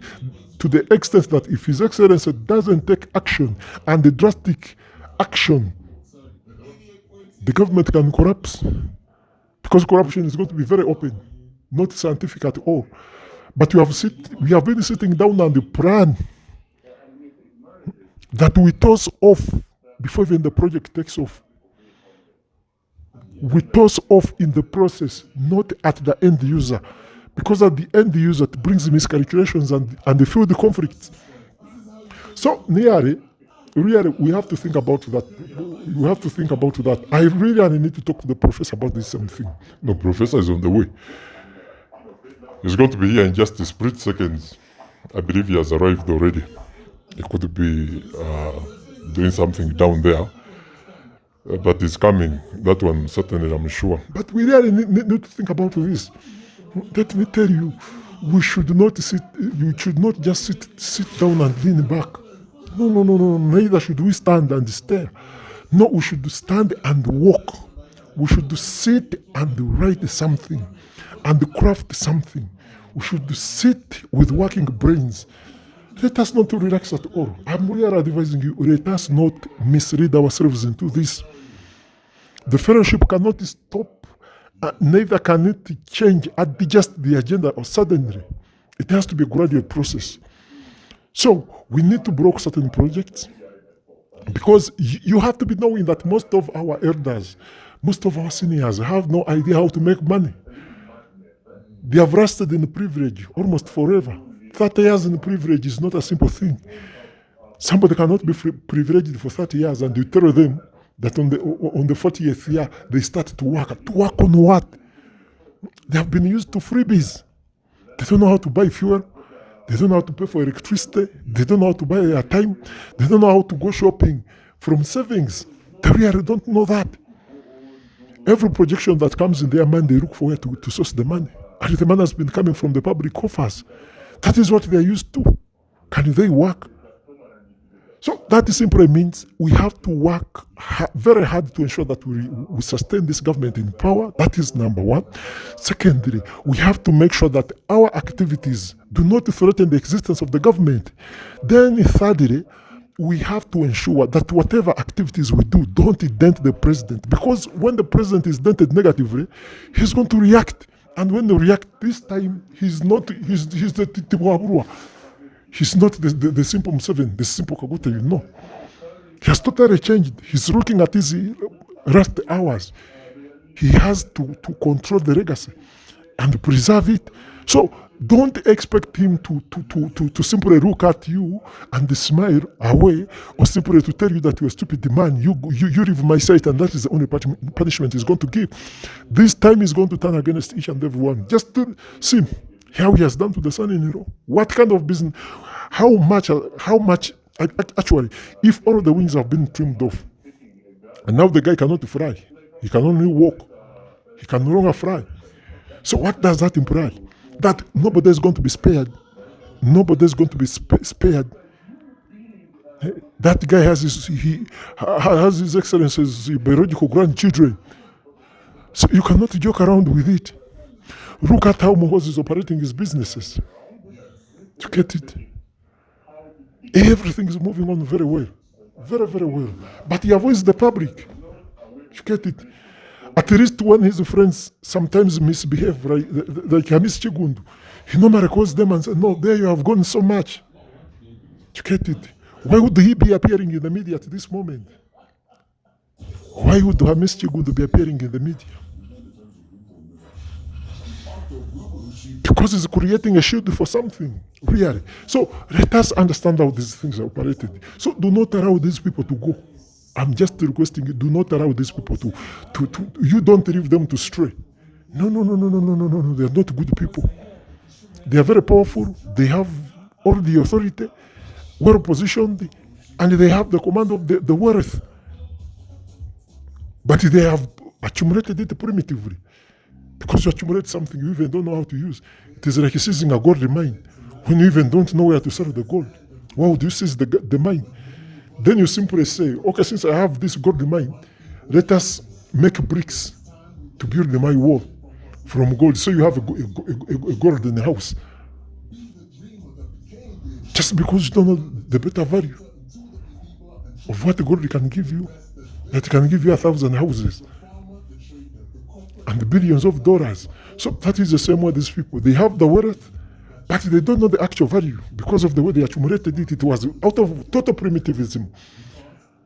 to the extent that if His Excellency doesn't take action, and the drastic action, the government can collapse. Because corruption is going to be very open, not scientific at all. But we have been sitting down on the plan that we toss off before even the project takes off. We toss off in the process, not at the end user. Because at the end user, it brings miscalculations and the field conflicts. So, really, we have to think about that. We have to think about that. I really need to talk to the professor about this same thing. No, professor is on the way. He's going to be here in just a split seconds. I believe he has arrived already. He could be doing something down there. But he's coming. That one, certainly, I'm sure. But we really need to think about this. Let me tell you, we should not sit. You should not just sit down and lean back. No. Neither should we stand and stare. No, we should stand and walk. We should sit and write something and craft something. We should sit with working brains. Let us not relax at all. I'm really advising you, let us not mislead ourselves into this. The fellowship cannot stop, neither can it change at just the agenda or suddenly. It has to be a gradual process. So we need to block certain projects because you have to be knowing that most of our elders, most of our seniors have no idea how to make money. They have rested in privilege almost forever. 30 years in privilege is not a simple thing. Somebody cannot be privileged for 30 years and you tell them that on the 40th year they start to work. To work on what? They have been used to freebies. They don't know how to buy fuel. They don't know how to pay for electricity. They don't know how to buy their time. They don't know how to go shopping from savings. They really don't know that. Every projection that comes in their mind, they look for where to source the money. And the money has been coming from the public coffers. That is what they are used to. Can they work? So that simply means we have to work very hard to ensure that we sustain this government in power. That is number one. Secondly, we have to make sure that our activities do not threaten the existence of the government. Then thirdly, we have to ensure that whatever activities we do don't dent the president. Because when the president is dented negatively, he's going to react. And when they react this time, he's the Tibuaburua. He's not the simple Museveni, the simple Kaguta, you know. He has totally changed. He's looking at his last hours. He has to control the legacy and preserve it. So don't expect him to simply look at you and smile away, or simply to tell you that you're a stupid man. You leave my sight, and that is the only punishment he's going to give. This time he's going to turn against each and every one. Just to see how he has done to the son-in-law. What kind of business? How much? Actually, if all the wings have been trimmed off, and now the guy cannot fly, he can only walk. He can no longer fly. So what does that imply? That nobody is going to be spared. Nobody is going to be spared. That guy has his excellence's biological grandchildren. So you cannot joke around with it. Look at how Muhozi is operating his businesses. You get it? Everything is moving on very well. Very, very well. But he avoids the public. You get it? At least when his friends sometimes misbehave, like Hamis Chigundu, he normally calls them and says, no, there you have gone so much. You get it? Why would he be appearing in the media at this moment? Why would Hamis Chigundu be appearing in the media? Because he's creating a shield for something, really. So let us understand how these things are operated. So do not allow these people to go. I'm just requesting you, do not allow these people to you don't leave them to stray. No. They are not good people. They are very powerful. They have all the authority, well positioned, and they have the command of the wealth. But they have accumulated it primitively. Because you accumulate something you even don't know how to use. It is like seizing a gold mine when you even don't know where to sell the gold. Why would you seize the mine? Then you simply say, okay, since I have this gold mine, let us make bricks to build my wall from gold. So you have a golden house. Just because you don't know the better value of what gold can give you, that can give you 1,000 houses and billions of dollars. So that is the same way these people, they have the wealth, but they don't know the actual value because of the way they accumulated it. It was out of total primitivism.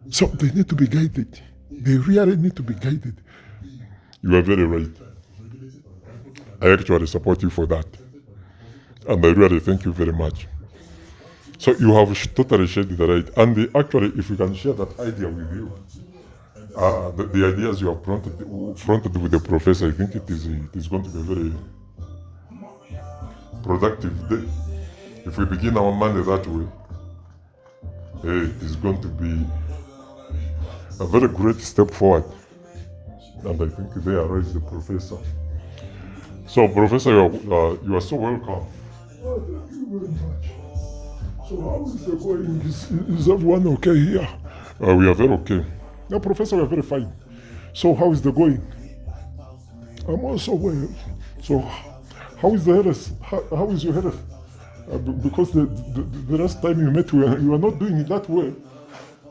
So they need to be guided. They really need to be guided. You are very right. I actually support you for that. And I really thank you very much. So you have totally shared the right. And actually, if we can share that idea with you, the ideas you have fronted with the professor, I think it is going to be a very productive day. If we begin our Monday that way, it is going to be a very great step forward. And I think there arrives the professor. So, Professor, you are so welcome. Oh, thank you very much. So how is the going? Is everyone okay here? We are very okay. No, Professor, we are very fine. So how is the going? I'm also well. So how is the health? How is your health? Because the last time you met, you were not doing it that well.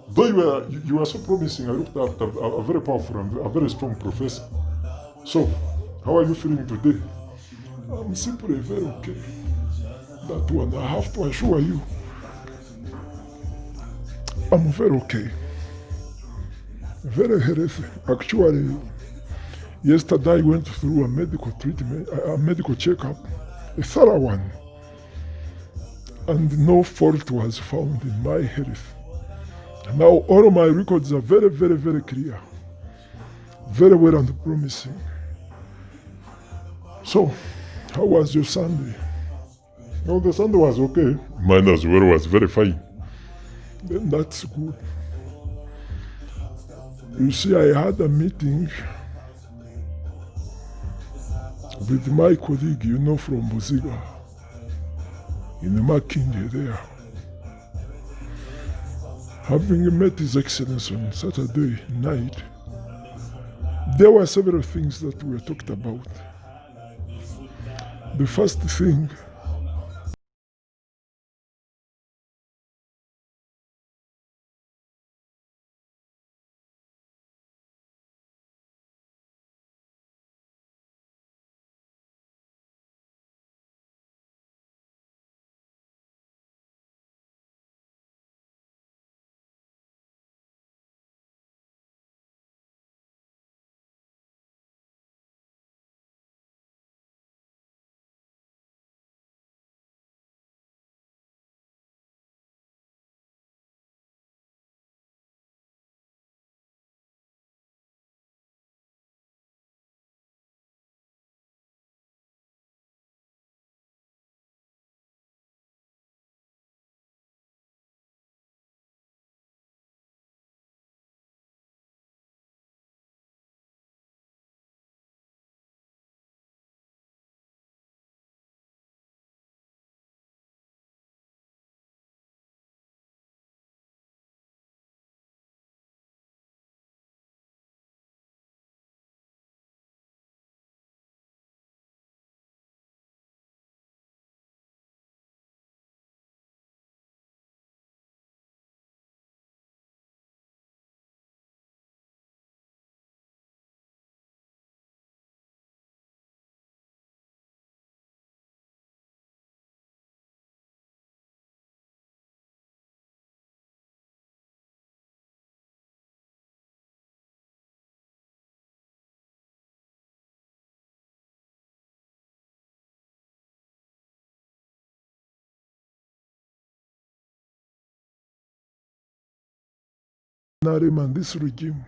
Though you were so promising, I looked after a very powerful and a very strong professor. So, how are you feeling today? I'm simply very okay. That one, I have to assure you. I'm very okay. Very healthy. Actually, yesterday I went through a medical treatment, a medical checkup, a thorough one. And no fault was found in my health. Now all of my records are very, very, very clear. Very well and promising. So, how was your Sunday? No, the Sunday was okay. Mine as well was very fine. Then that's good. You see, I had a meeting with my colleague, from Buziga, in the Makinde there. Having met His Excellency on Saturday night, there were several things that were talked about. The first thing Narim and this regime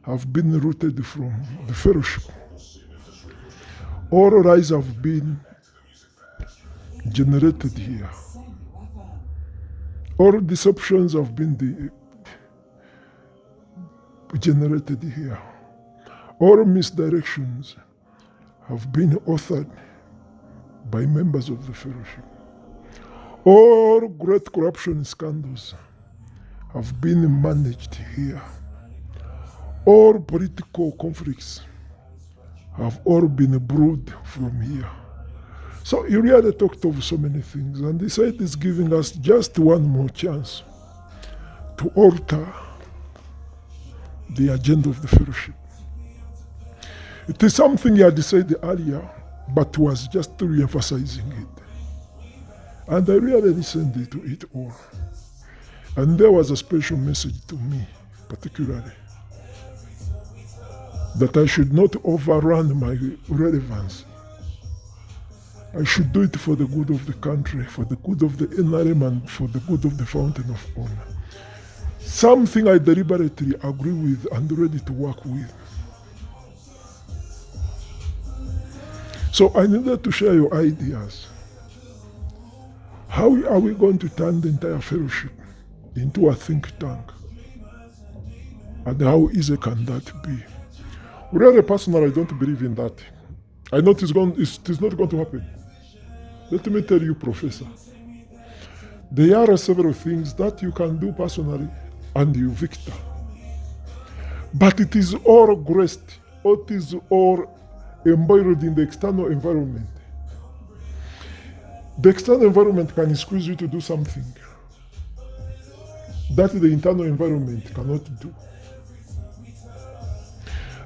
have been rooted from the fellowship. All lies have been generated here. All deceptions have been generated here. All misdirections have been authored by members of the fellowship. All great corruption scandals have been managed here. All political conflicts have all been brewed from here. So he really talked of so many things, and he said he's giving us just one more chance to alter the agenda of the fellowship. It is something he had said earlier, but was just re-emphasizing it. And I really listened to it all. And there was a special message to me, particularly, that I should not overrun my relevance. I should do it for the good of the country, for the good of the NRM, and for the good of the Fountain of Honor. Something I deliberately agree with and ready to work with. So I needed to share your ideas. How are we going to turn the entire fellowship into a think tank? And how easy can that be? Really, personally, I don't believe in that. I know it is not going to happen. Let me tell you, Professor, there are several things that you can do personally and you victor. But it is all graced, or it is all embroiled in the external environment. The external environment can squeeze you to do something that the internal environment cannot do.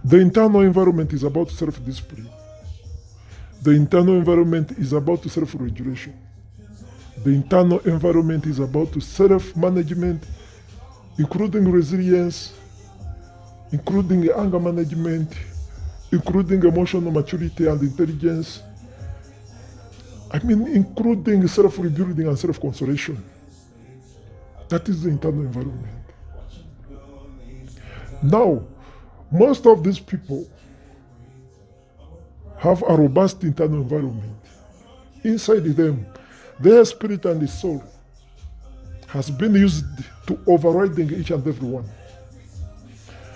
The internal environment is about self-discipline. The internal environment is about self-regulation. The internal environment is about self-management, including resilience, including anger management, including emotional maturity and intelligence. I mean, including self-rebuilding and self-consolation. That is the internal environment. Now, most of these people have a robust internal environment. Inside them, their spirit and the soul has been used to overriding each and every one.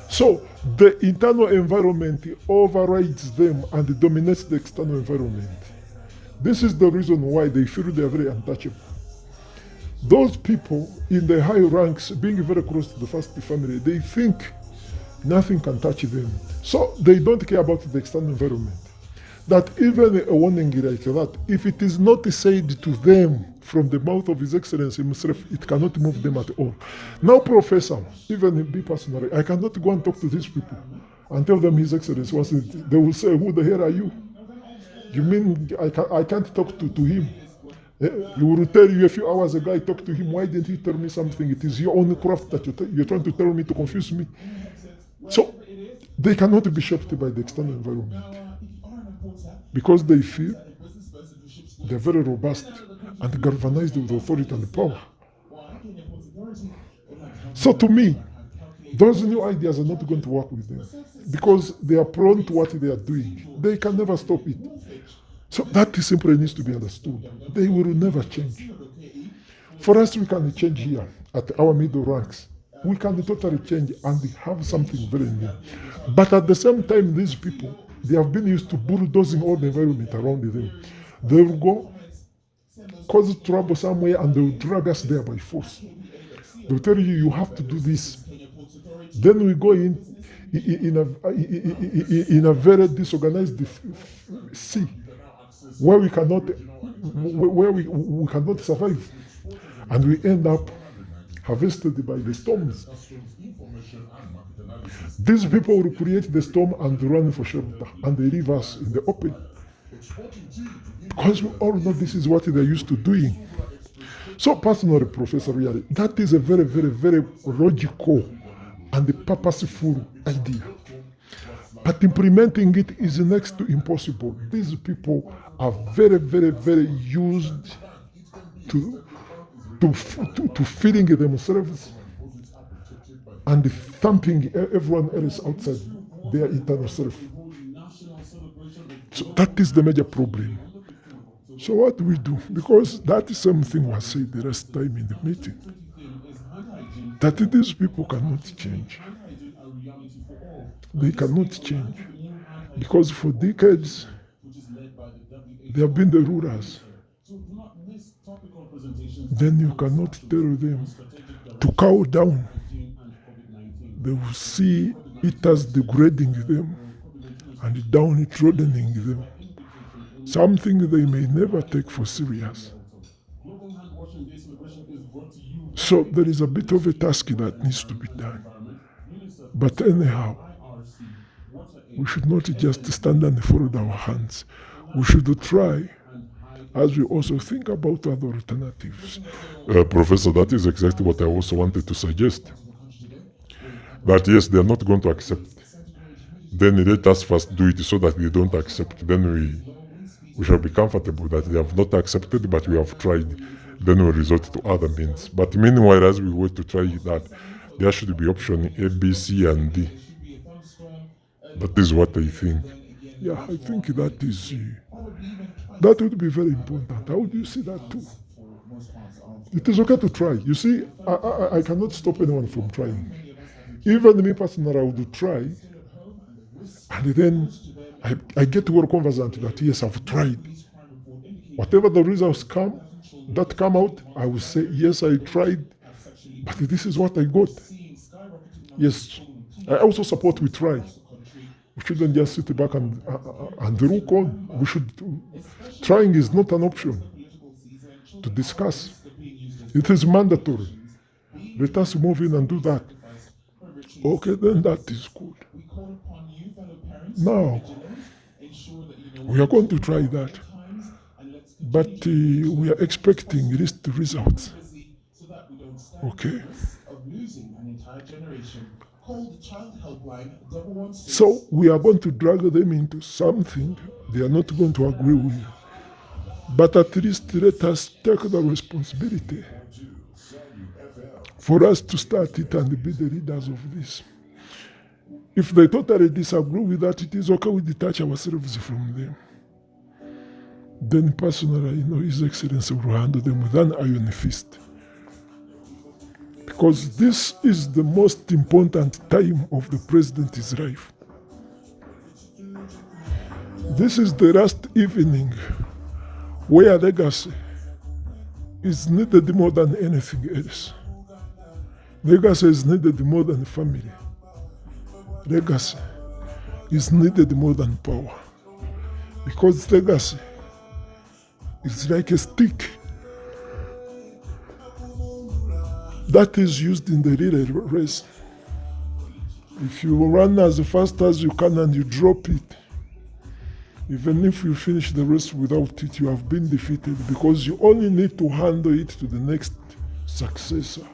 So the internal environment overrides them and dominates the external environment. This is the reason why they feel they are very untouchable. Those people in the high ranks, being very close to the first family, they think nothing can touch them. So they don't care about the external environment. That even a warning like that, if it is not said to them from the mouth of His Excellency himself, it cannot move them at all. Now, Professor, even me personally, I cannot go and talk to these people and tell them His Excellency was it. They will say, who the hell are you? You mean I can't talk to him? He will tell you a few hours ago, I talked to him, why didn't he tell me something? It is your own craft that you're trying to tell me to confuse me. So they cannot be shaped by the external environment because they feel they're very robust and galvanized with authority and power. So to me, those new ideas are not going to work with them because they are prone to what they are doing. They can never stop it. So that simply needs to be understood. They will never change. For us, we can change here at our middle ranks. We can totally change and have something very new. But at the same time, these people, they have been used to bulldozing all the environment around them. They will go, cause trouble somewhere, and they will drag us there by force. They will tell you, you have to do this. Then we go in a very disorganized sea, where we cannot survive, and we end up harvested by the storms. These people will create the storm and run for shelter, and they leave us in the open. Because we all know this is what they're used to doing. So personally, Professor, really, that is a very, very, very logical and purposeful idea. But implementing it is next to impossible. These people are very, very, very used to feeding themselves and thumping everyone else outside their internal self. So that is the major problem. So what do we do? Because that same thing was said the last time in the meeting, that these people cannot change. They cannot change. Because for decades, they have been the rulers. Then you cannot tell them to cow down. They will see it as degrading them and downtroddening them. Something they may never take for serious. So there is a bit of a task that needs to be done. But anyhow, we should not just stand and fold our hands. We should try, as we also think about other alternatives. Professor, that is exactly what I also wanted to suggest. That yes, they are not going to accept. Then let us first do it so that they don't accept. Then we shall be comfortable that they have not accepted, but we have tried. Then we resort to other means. But meanwhile, as we wait to try that, there should be option A, B, C, and D. That is what I think. Yeah, I think that is that would be very important. How do you see that too? It is okay to try. You see, I cannot stop anyone from trying. Even me personally, I would try, and then I get well conversant that yes, I've tried. Whatever the results come out, I will say yes, I tried, but this is what I got. Yes, I also support we try. We shouldn't just sit back and look on. We should. Trying is not an option to discuss. It is mandatory. Let us move in and do that. Okay, then that is good. Now, we are going to try that. But we are expecting least results. Okay? So we are going to drag them into something they are not going to agree with. But at least let us take the responsibility for us to start it and be the leaders of this. If they totally disagree with that, it is okay, we detach ourselves from them. Then personally, His Excellency will handle them with an iron fist. Because this is the most important time of the president's life. This is the last evening where legacy is needed more than anything else. Legacy is needed more than family. Legacy is needed more than power. Because legacy is like a stick that is used in the relay race. If you run as fast as you can and you drop it, even if you finish the race without it, you have been defeated because you only need to handle it to the next successor.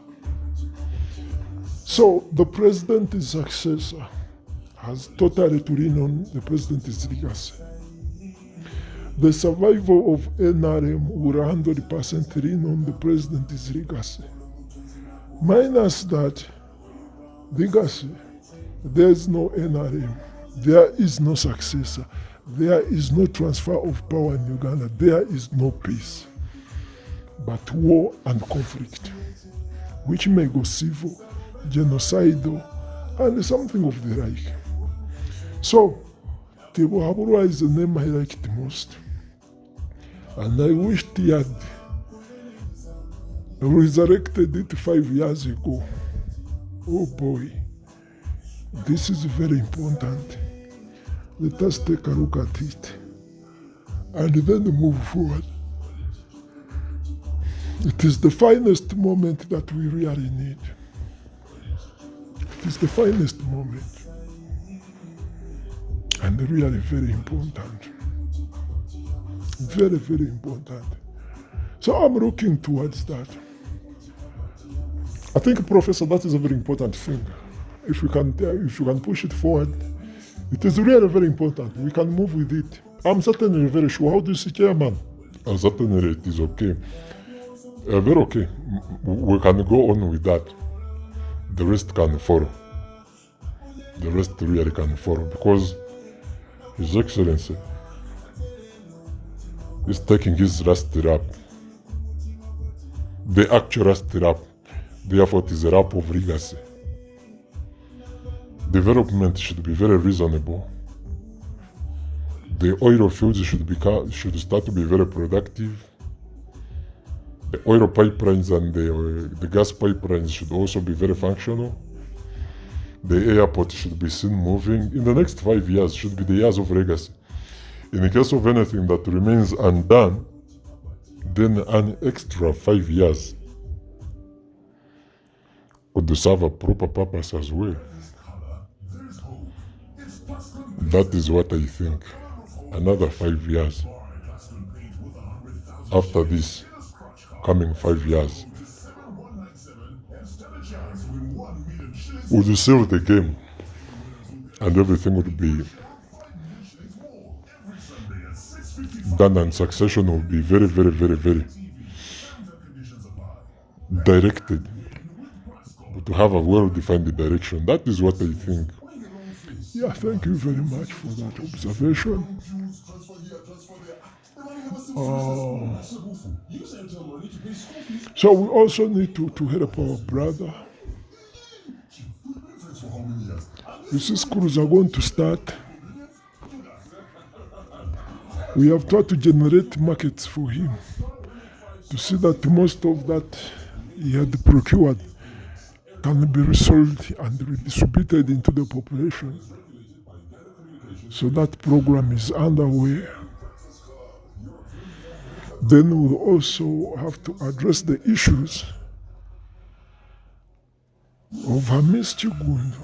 So the president's successor has totally to lean on the president's legacy. The survival of NRM will 100% lean on the president's legacy. Minus that legacy, there is no NRM, there is no successor, there is no transfer of power in Uganda, there is no peace, but war and conflict, which may go civil, genocidal, and something of the like. So, Tibuhaburwa is the name I like the most. And I wished he had resurrected it 5 years ago. Oh boy, this is very important. Let us take a look at it and then move forward. It is the finest moment that we really need. It is the finest moment and really very important. Very, very important. So I'm looking towards that. I think, Professor, that is a very important thing. If you can push it forward, it is really very important. We can move with it. I'm certainly very sure. How do you see, Chairman? Certainly it is okay. Very okay. We can go on with that. the rest can follow. The rest really can follow because His Excellency is taking his last rap, the actual last rap. Therefore, it is a rap of legacy. Development should be very reasonable. The oil fields should start to be very productive. The oil pipelines and the gas pipelines should also be very functional. The airport should be seen moving. In the next 5 years should be the years of legacy. In the case of anything that remains undone, then an extra 5 years would serve a proper purpose as well. That is what I think. Another 5 years. After this coming 5 years, would seal the game and everything would be done and succession will be very, very, very, very directed. To have a well-defined direction. That is what I think. Yeah, thank you very much for that observation. So we also need to help our brother. You see, schools are going to start. We have tried to generate markets for him to see that most of that he had procured can be resold and redistributed into the population. So that program is underway. Then we'll also have to address the issues of Hamisti Guno,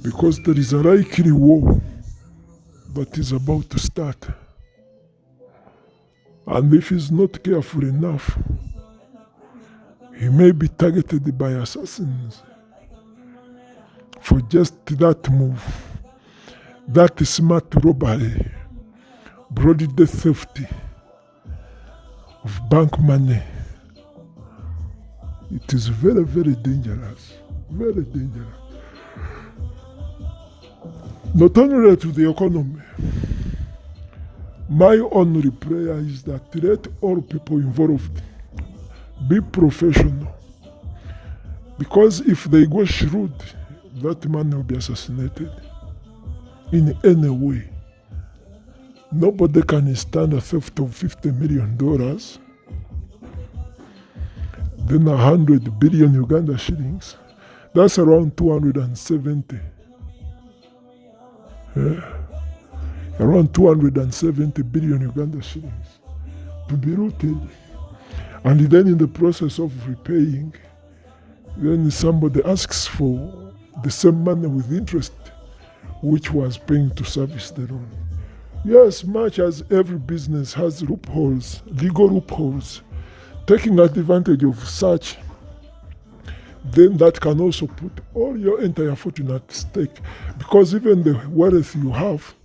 because there is a likely war that is about to start. And if he's not careful enough, he may be targeted by assassins for just that move, that smart robbery, broad day theft of bank money. It is very, very dangerous, very dangerous. Not only to the economy, my only prayer is that let all people involved be professional, because if they go shrewd, that man will be assassinated in any way. Nobody can stand a theft of $50 million, then 100 billion Uganda shillings. That's around 270. Around 270 billion Uganda shillings to be looted. And then in the process of repaying, then somebody asks for the same money with interest, which was paying to service the loan. Yes, much as every business has loopholes, legal loopholes, taking advantage of such, then that can also put all your entire fortune at stake, because even the wealth you have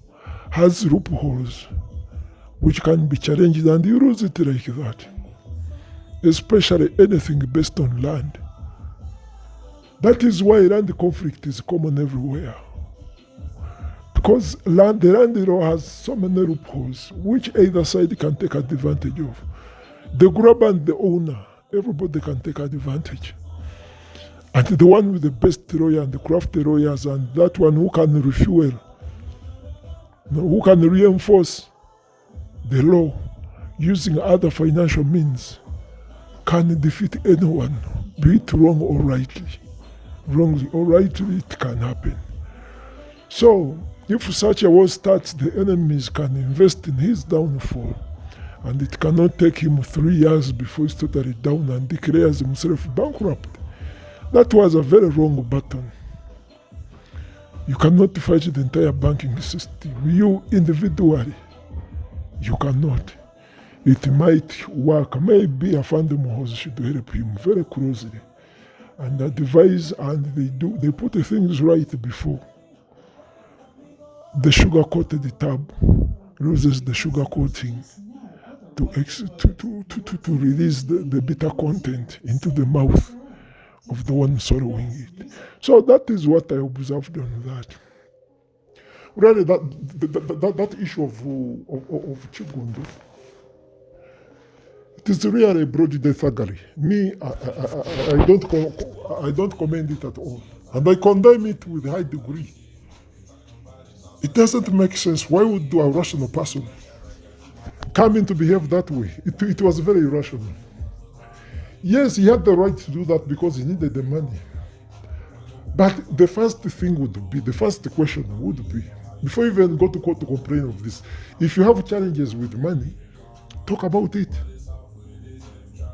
has loopholes which can be challenged and you lose it like that. Especially anything based on land. That is why land conflict is common everywhere. Because the land law has so many loopholes which either side can take advantage of. The grabber and the owner, everybody can take advantage. And the one with the best lawyer and the crafty lawyers and that one who can refuel, who can reinforce the law using other financial means, can defeat anyone, be it wrong or rightly. Wrongly or rightly, it can happen. So, if such a war starts, the enemies can invest in his downfall, and it cannot take him 3 years before he's totally down and declares himself bankrupt. That was a very wrong button. You cannot fight the entire banking system. You individually, you cannot. It might work. Maybe a fund house should help him very closely and advise, and they put the things right before. The sugar-coated tab loses the sugar coating to release the bitter content into the mouth of the one swallowing it. So that is what I observed on that. Really, that issue of Chigundu, it is really a broad thuggery. Me, I don't commend it at all. And I condemn it with a high degree. It doesn't make sense. Why would a rational person come in to behave that way? It was very irrational. Yes, he had the right to do that because he needed the money. But the first question would be, before you even go to court to complain of this, if you have challenges with money, talk about it.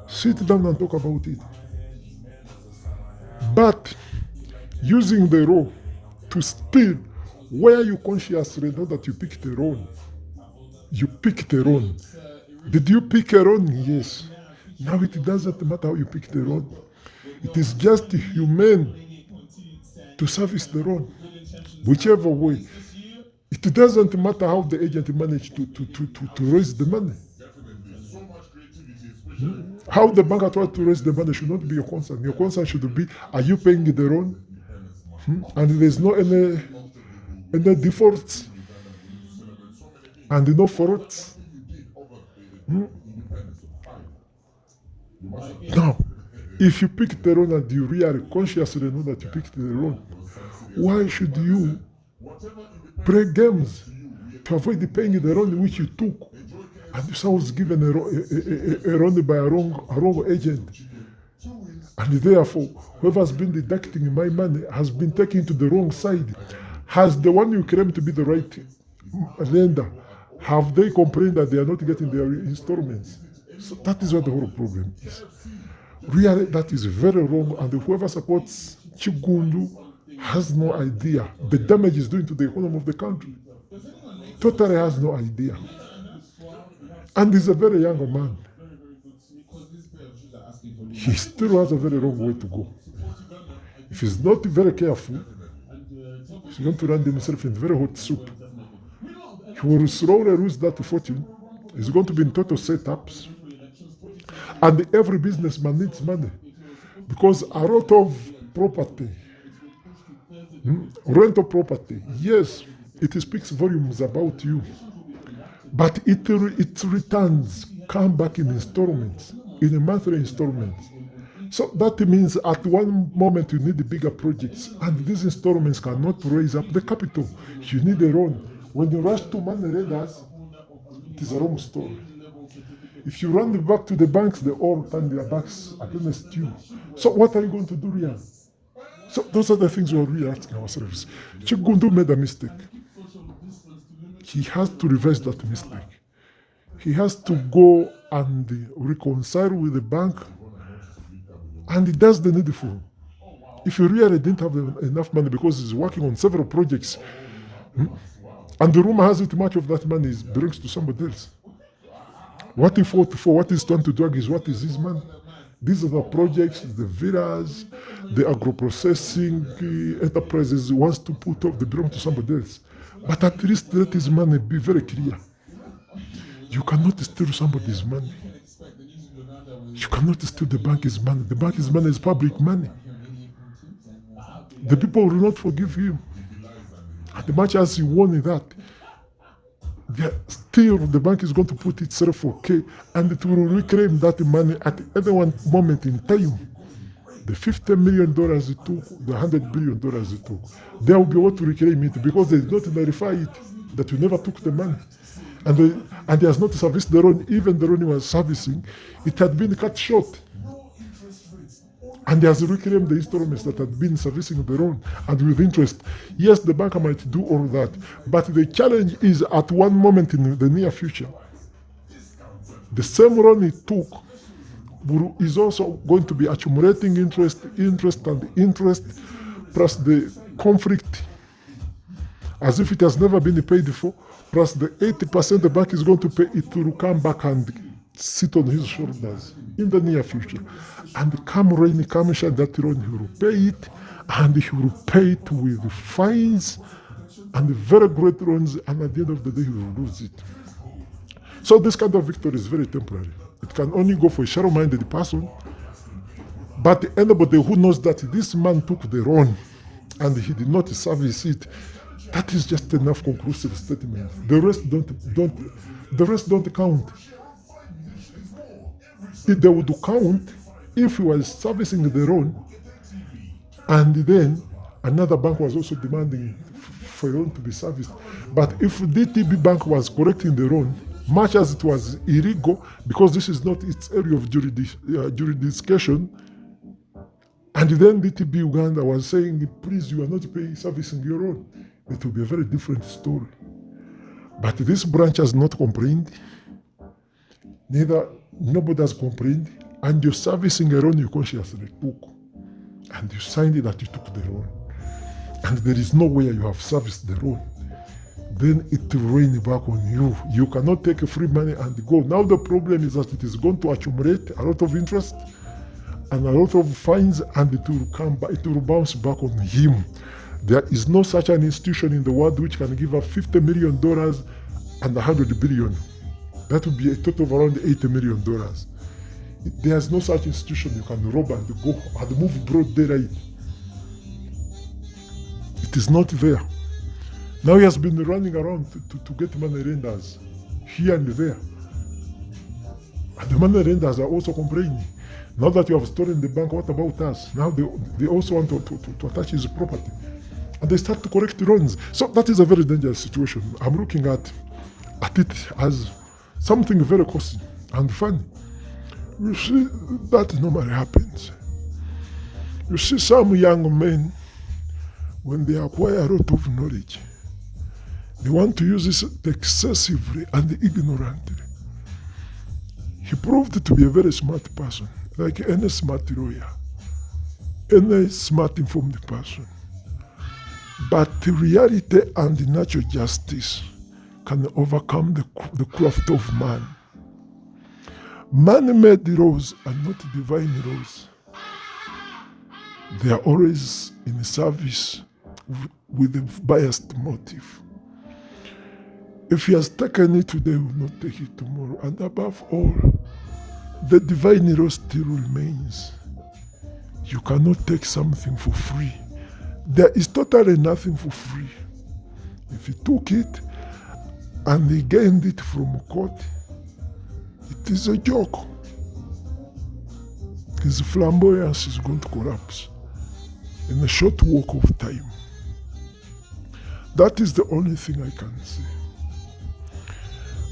Sit down and talk about it. But using the law to steal where you consciously know that you picked a wrong. You picked a wrong. Did you pick a wrong? Yes. Now it doesn't matter how you picked a wrong. It is just humane to service the wrong, whichever way. It doesn't matter how the agent managed to raise the money. How the bank tried to raise the money should not be your concern. Your concern should be, are you paying the loan? And there's no any defaults and no faults. Now, if you pick the loan and you really consciously know that you picked the loan, why should you play games to avoid paying the loan which you took? And this was given a loan by a wrong agent. And therefore, whoever has been deducting my money has been taken to the wrong side. Has the one you claim to be the right lender, have they complained that they are not getting their installments? So that is what the whole problem is. Really, that is very wrong, and whoever supports Chigundu has no idea the damage is doing to the economy of the country. Totally has no idea. And he's a very young man. He still has a very long way to go. If he's not very careful, he's going to land himself in very hot soup. He will slowly lose that fortune. He's going to be in total setups. And every businessman needs money. Because a lot of property, rental property, yes, it speaks volumes about you. But its returns come back in installments, in a monthly installments. So that means at one moment you need bigger projects, and these installments cannot raise up the capital. You need a loan. When you rush to money lenders, it is a wrong story. If you run back to the banks, they all turn their backs against you. So what are you going to do here? So those are the things we are really asking ourselves. Chigundu made a mistake. He has to reverse that mistake. He has to go and reconcile with the bank, and he does the needful. If he really didn't have enough money because he's working on several projects, and the rumor has it much of that money belongs to somebody else. What he fought for, what he's trying to drag is what is his money. These are the projects, the villas, the agro-processing enterprises he wants to put up, they belong to somebody else. But at least let his money be very clear. You cannot steal somebody's money. You cannot steal the bank's money. The bank's money is public money. The people will not forgive him. And much as he won that, still the bank is going to put itself okay, and it will reclaim that money at any one moment in time. The $50 million it took, the $100 billion it took, they will be able to reclaim it because they did not verify it, that you never took the money. And he has not serviced the loan, even the loan he was servicing, it had been cut short. And he has reclaimed the installments that had been servicing the loan, and with interest. Yes, the bank might do all that, but the challenge is at one moment in the near future, the same loan he took is also going to be accumulating interest, plus the conflict, as if it has never been paid for, plus the 80% the bank is going to pay, it will come back and sit on his shoulders in the near future. And come rain, come shine, that loan, he will pay it, and he will pay it with fines and very great loans, and at the end of the day, he will lose it. So this kind of victory is very temporary. It can only go for a shallow-minded person But anybody who knows that this man took the loan and he did not service it, that is just enough conclusive statement. The rest don't count. If they would count if he was servicing the loan and then another bank was also demanding for a loan to be serviced. But if DTB Bank was correcting the loan, much as it was illegal, because this is not its area of jurisdiction, and then DTB Uganda was saying, please, you are not paying servicing your loan, it will be a very different story. But this branch has not complained, nobody has complained, and you're servicing a loan you consciously took, and you signed it that you took the loan, and there is no way you have serviced the loan, then it will rain back on you. You cannot take free money and go. Now the problem is that it is going to accumulate a lot of interest and a lot of fines, and it will come back, it will bounce back on him. There is no such an institution in the world which can give up $50 million and $100 billion. That would be a total of around $80 million. There's no such institution you can rob and go and move broad daylight. It is not there. Now he has been running around to get money lenders here and there. And the money lenders are also complaining. Now that you have stolen the bank, what about us? Now they also want to attach his property. And they start to collect loans. So that is a very dangerous situation. I'm looking at it as something very costly and funny. You see, that normally happens. You see some young men, when they acquire a lot of knowledge, they want to use it excessively and ignorantly. He proved to be a very smart person, like any smart lawyer, any smart informed person. But reality and natural justice can overcome the craft of man. Man-made laws are not divine laws. They are always in service with a biased motive. If he has taken it today, he will not take it tomorrow. And above all, the divine law still remains. You cannot take something for free. There is totally nothing for free. If he took it and he gained it from court, it is a joke. His flamboyance is going to collapse in a short walk of time. That is the only thing I can say.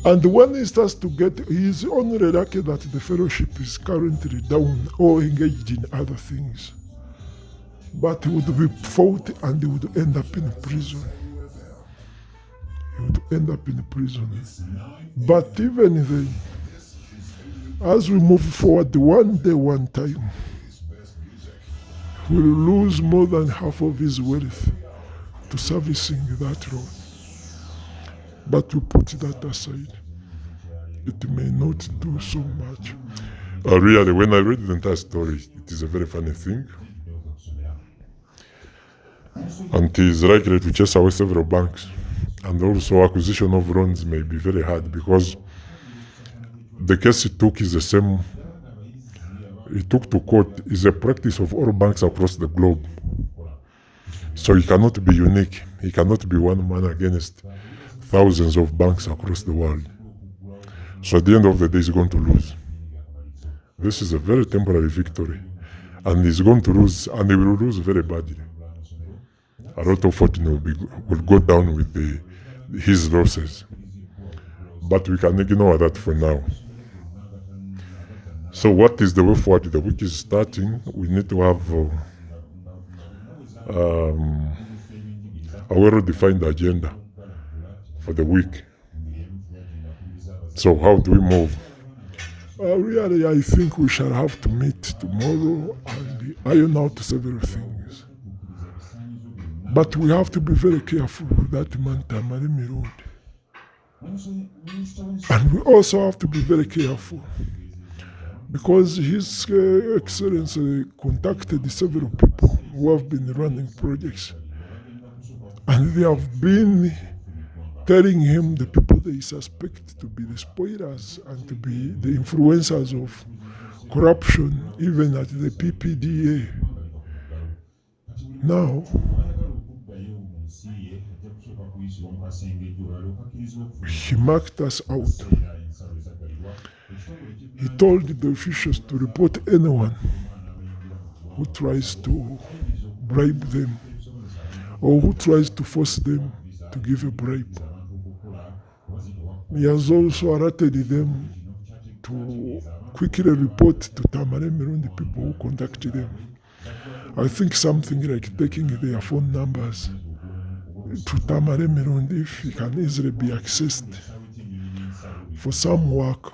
And when he starts to get, he is only lucky that the fellowship is currently down or engaged in other things. But he would be fought and he would end up in prison. He would end up in prison. But even then, as we move forward, one day, one time, he will lose more than half of his wealth to servicing that loan. But we put that aside. It may not do so much. Really, when I read the entire story, it is a very funny thing. And it is likely to chase away several banks. And also acquisition of loans may be very hard because the case he took is the same. He took to court is a practice of all banks across the globe. So he cannot be unique. He cannot be one man against thousands of banks across the world. So at the end of the day, he's going to lose. This is a very temporary victory. And he's going to lose, and he will lose very badly. A lot of fortune will go down with his losses. But we can ignore that for now. So what is the way forward? The week is starting. We need to have a well-defined agenda for the week. So how do we move? Really, I think we shall have to meet tomorrow and iron out several things. But we have to be very careful with that Ababbi-Tamale road. And we also have to be very careful because His Excellency contacted several people who have been running projects. And they have been telling him the people they suspect to be the spoilers and to be the influencers of corruption even at the PPDA. Now, he marked us out. He told the officials to report anyone who tries to bribe them or who tries to force them to give a bribe. He has also alerted them to quickly report to Tamale Mirundi people who contacted them. I think something like taking their phone numbers to Tamale Mirundi if it can easily be accessed for some work.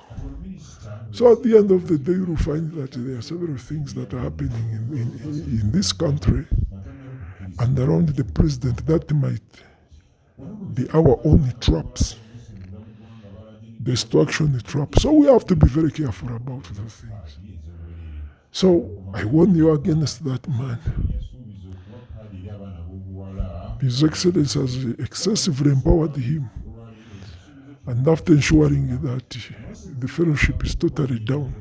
So at the end of the day, you will find that there are several things that are happening in this country and around the president that might be our only traps, destruction traps. So we have to be very careful about those things. So I warn you against that man. His Excellency has excessively empowered him, and after ensuring that the fellowship is totally down,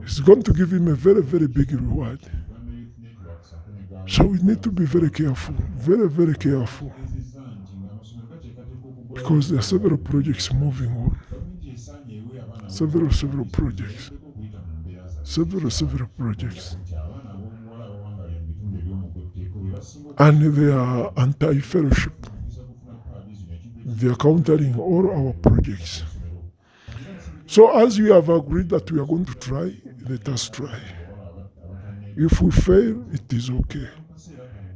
he's going to give him a very, very big reward. So we need to be very careful, very, very careful, because there are several projects moving on. Several projects. Several projects. And they are anti-fellowship. They are countering all our projects. So as we have agreed that we are going to try, let us try. If we fail, it is okay.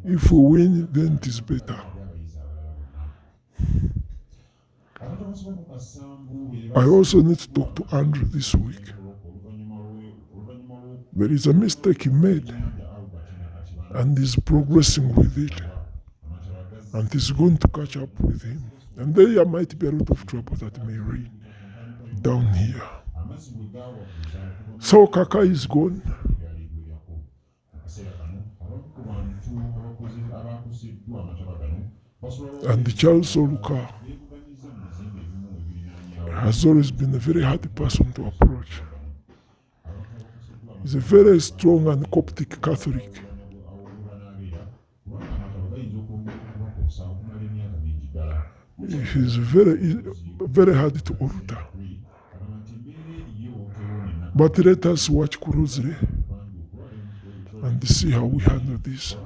If we win, then it is better. I also need to talk to Andrew this week. There is a mistake he made, and he's progressing with it, and he's going to catch up with him. And there might be a lot of trouble that may reign down here. So Kaka is gone. And Charles Oluka has always been a very hard person to approach. He's a very strong and Coptic Catholic. He's very hard to alter. But let us watch closely and see how we handle this.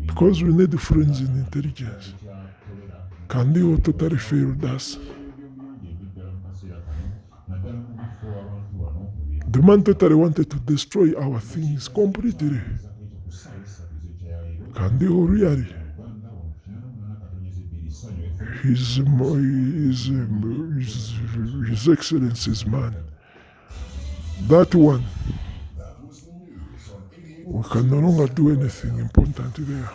Because we need friends in intelligence. Kandiho totally failed us. The man totally wanted to destroy our things completely. Kandiho really. His Excellency's man. That one, we can no longer do anything important there.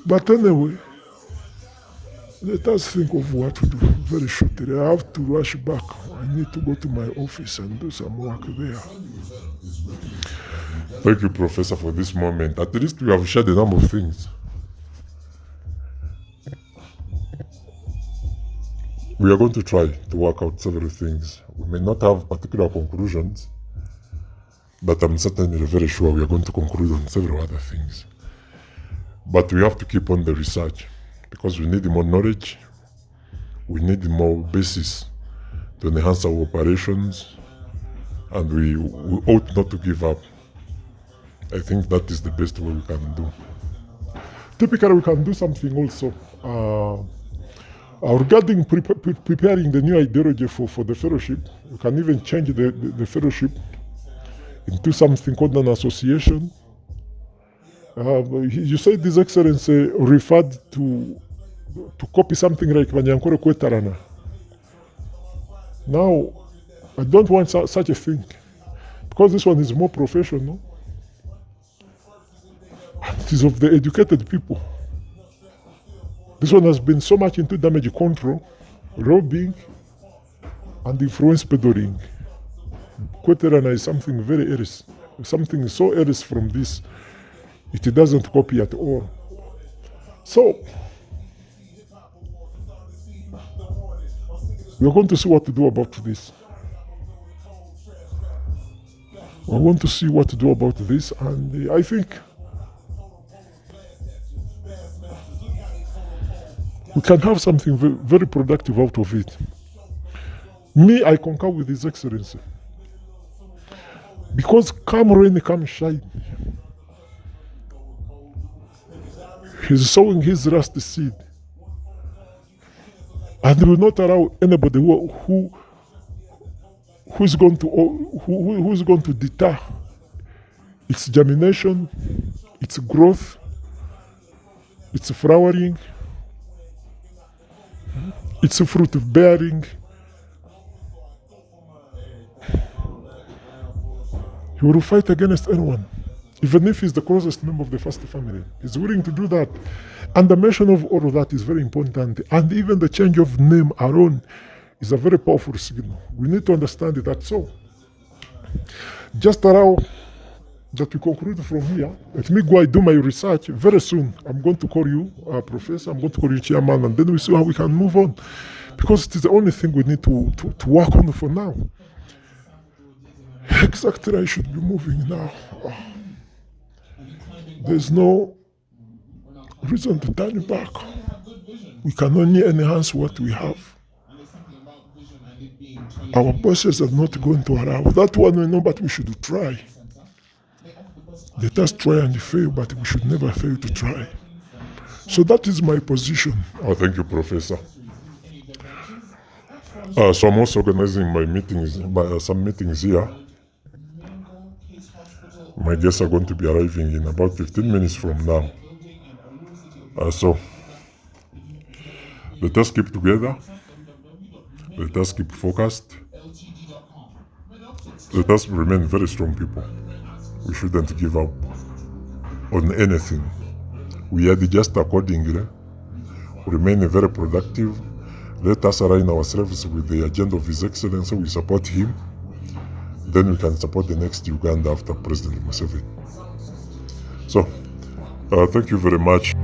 But anyway, let us think of what to do very shortly. I have to rush back. I need to go to my office and do some work there. Thank you, Professor, for this moment. At least we have shared a number of things. We are going to try to work out several things. We may not have particular conclusions, but I'm certainly very sure we are going to conclude on several other things. But we have to keep on the research, because we need more knowledge, we need more basis to enhance our operations, and we ought not to give up. I think that is the best way we can do. Typically, we can do something also. Regarding preparing the new ideology for the fellowship, we can even change the fellowship into something called an association. You said His Excellency referred to copy something like Banyankore Kwetarana. Now, I don't want such a thing, because this one is more professional. It is of the educated people. This one has been so much into damage control, robbing, and influence peddling. Kwetarana is something very else, something so else from this. It doesn't copy at all. So, we're going to see what to do about this. I want to see what to do about this, and I think we can have something very, very productive out of it. Me, I concur with His Excellency. Because come rain, come shine, he's sowing his last seed. And he will not allow anybody who's going to deter its germination, its growth, its flowering, its fruit bearing. He will fight against anyone, even if he's the closest member of the first family. He's willing to do that. And the mention of all of that is very important. And even the change of name alone is a very powerful signal. We need to understand that. So, just allow that we conclude from here. Let me go and do my research. Very soon, I'm going to call you, Professor, I'm going to call you Chairman, and then we see how we can move on. Because it is the only thing we need to work on for now. Exactly, I should be moving now. There's no reason to turn back. We can only enhance what we have. Our bosses are not going to allow. That one we know, but we should try. Let us try and fail, but we should never fail to try. So that is my position. Oh, thank you, Professor. So I'm also organizing my meetings, some meetings here. My guests are going to be arriving in about 15 minutes from now. So let us keep together. Let us keep focused. Let us remain very strong people. We shouldn't give up on anything. We adjust accordingly. Remain very productive. Let us align ourselves with the agenda of His Excellency. We support him. Then we can support the next Uganda after President Museveni. So, thank you very much.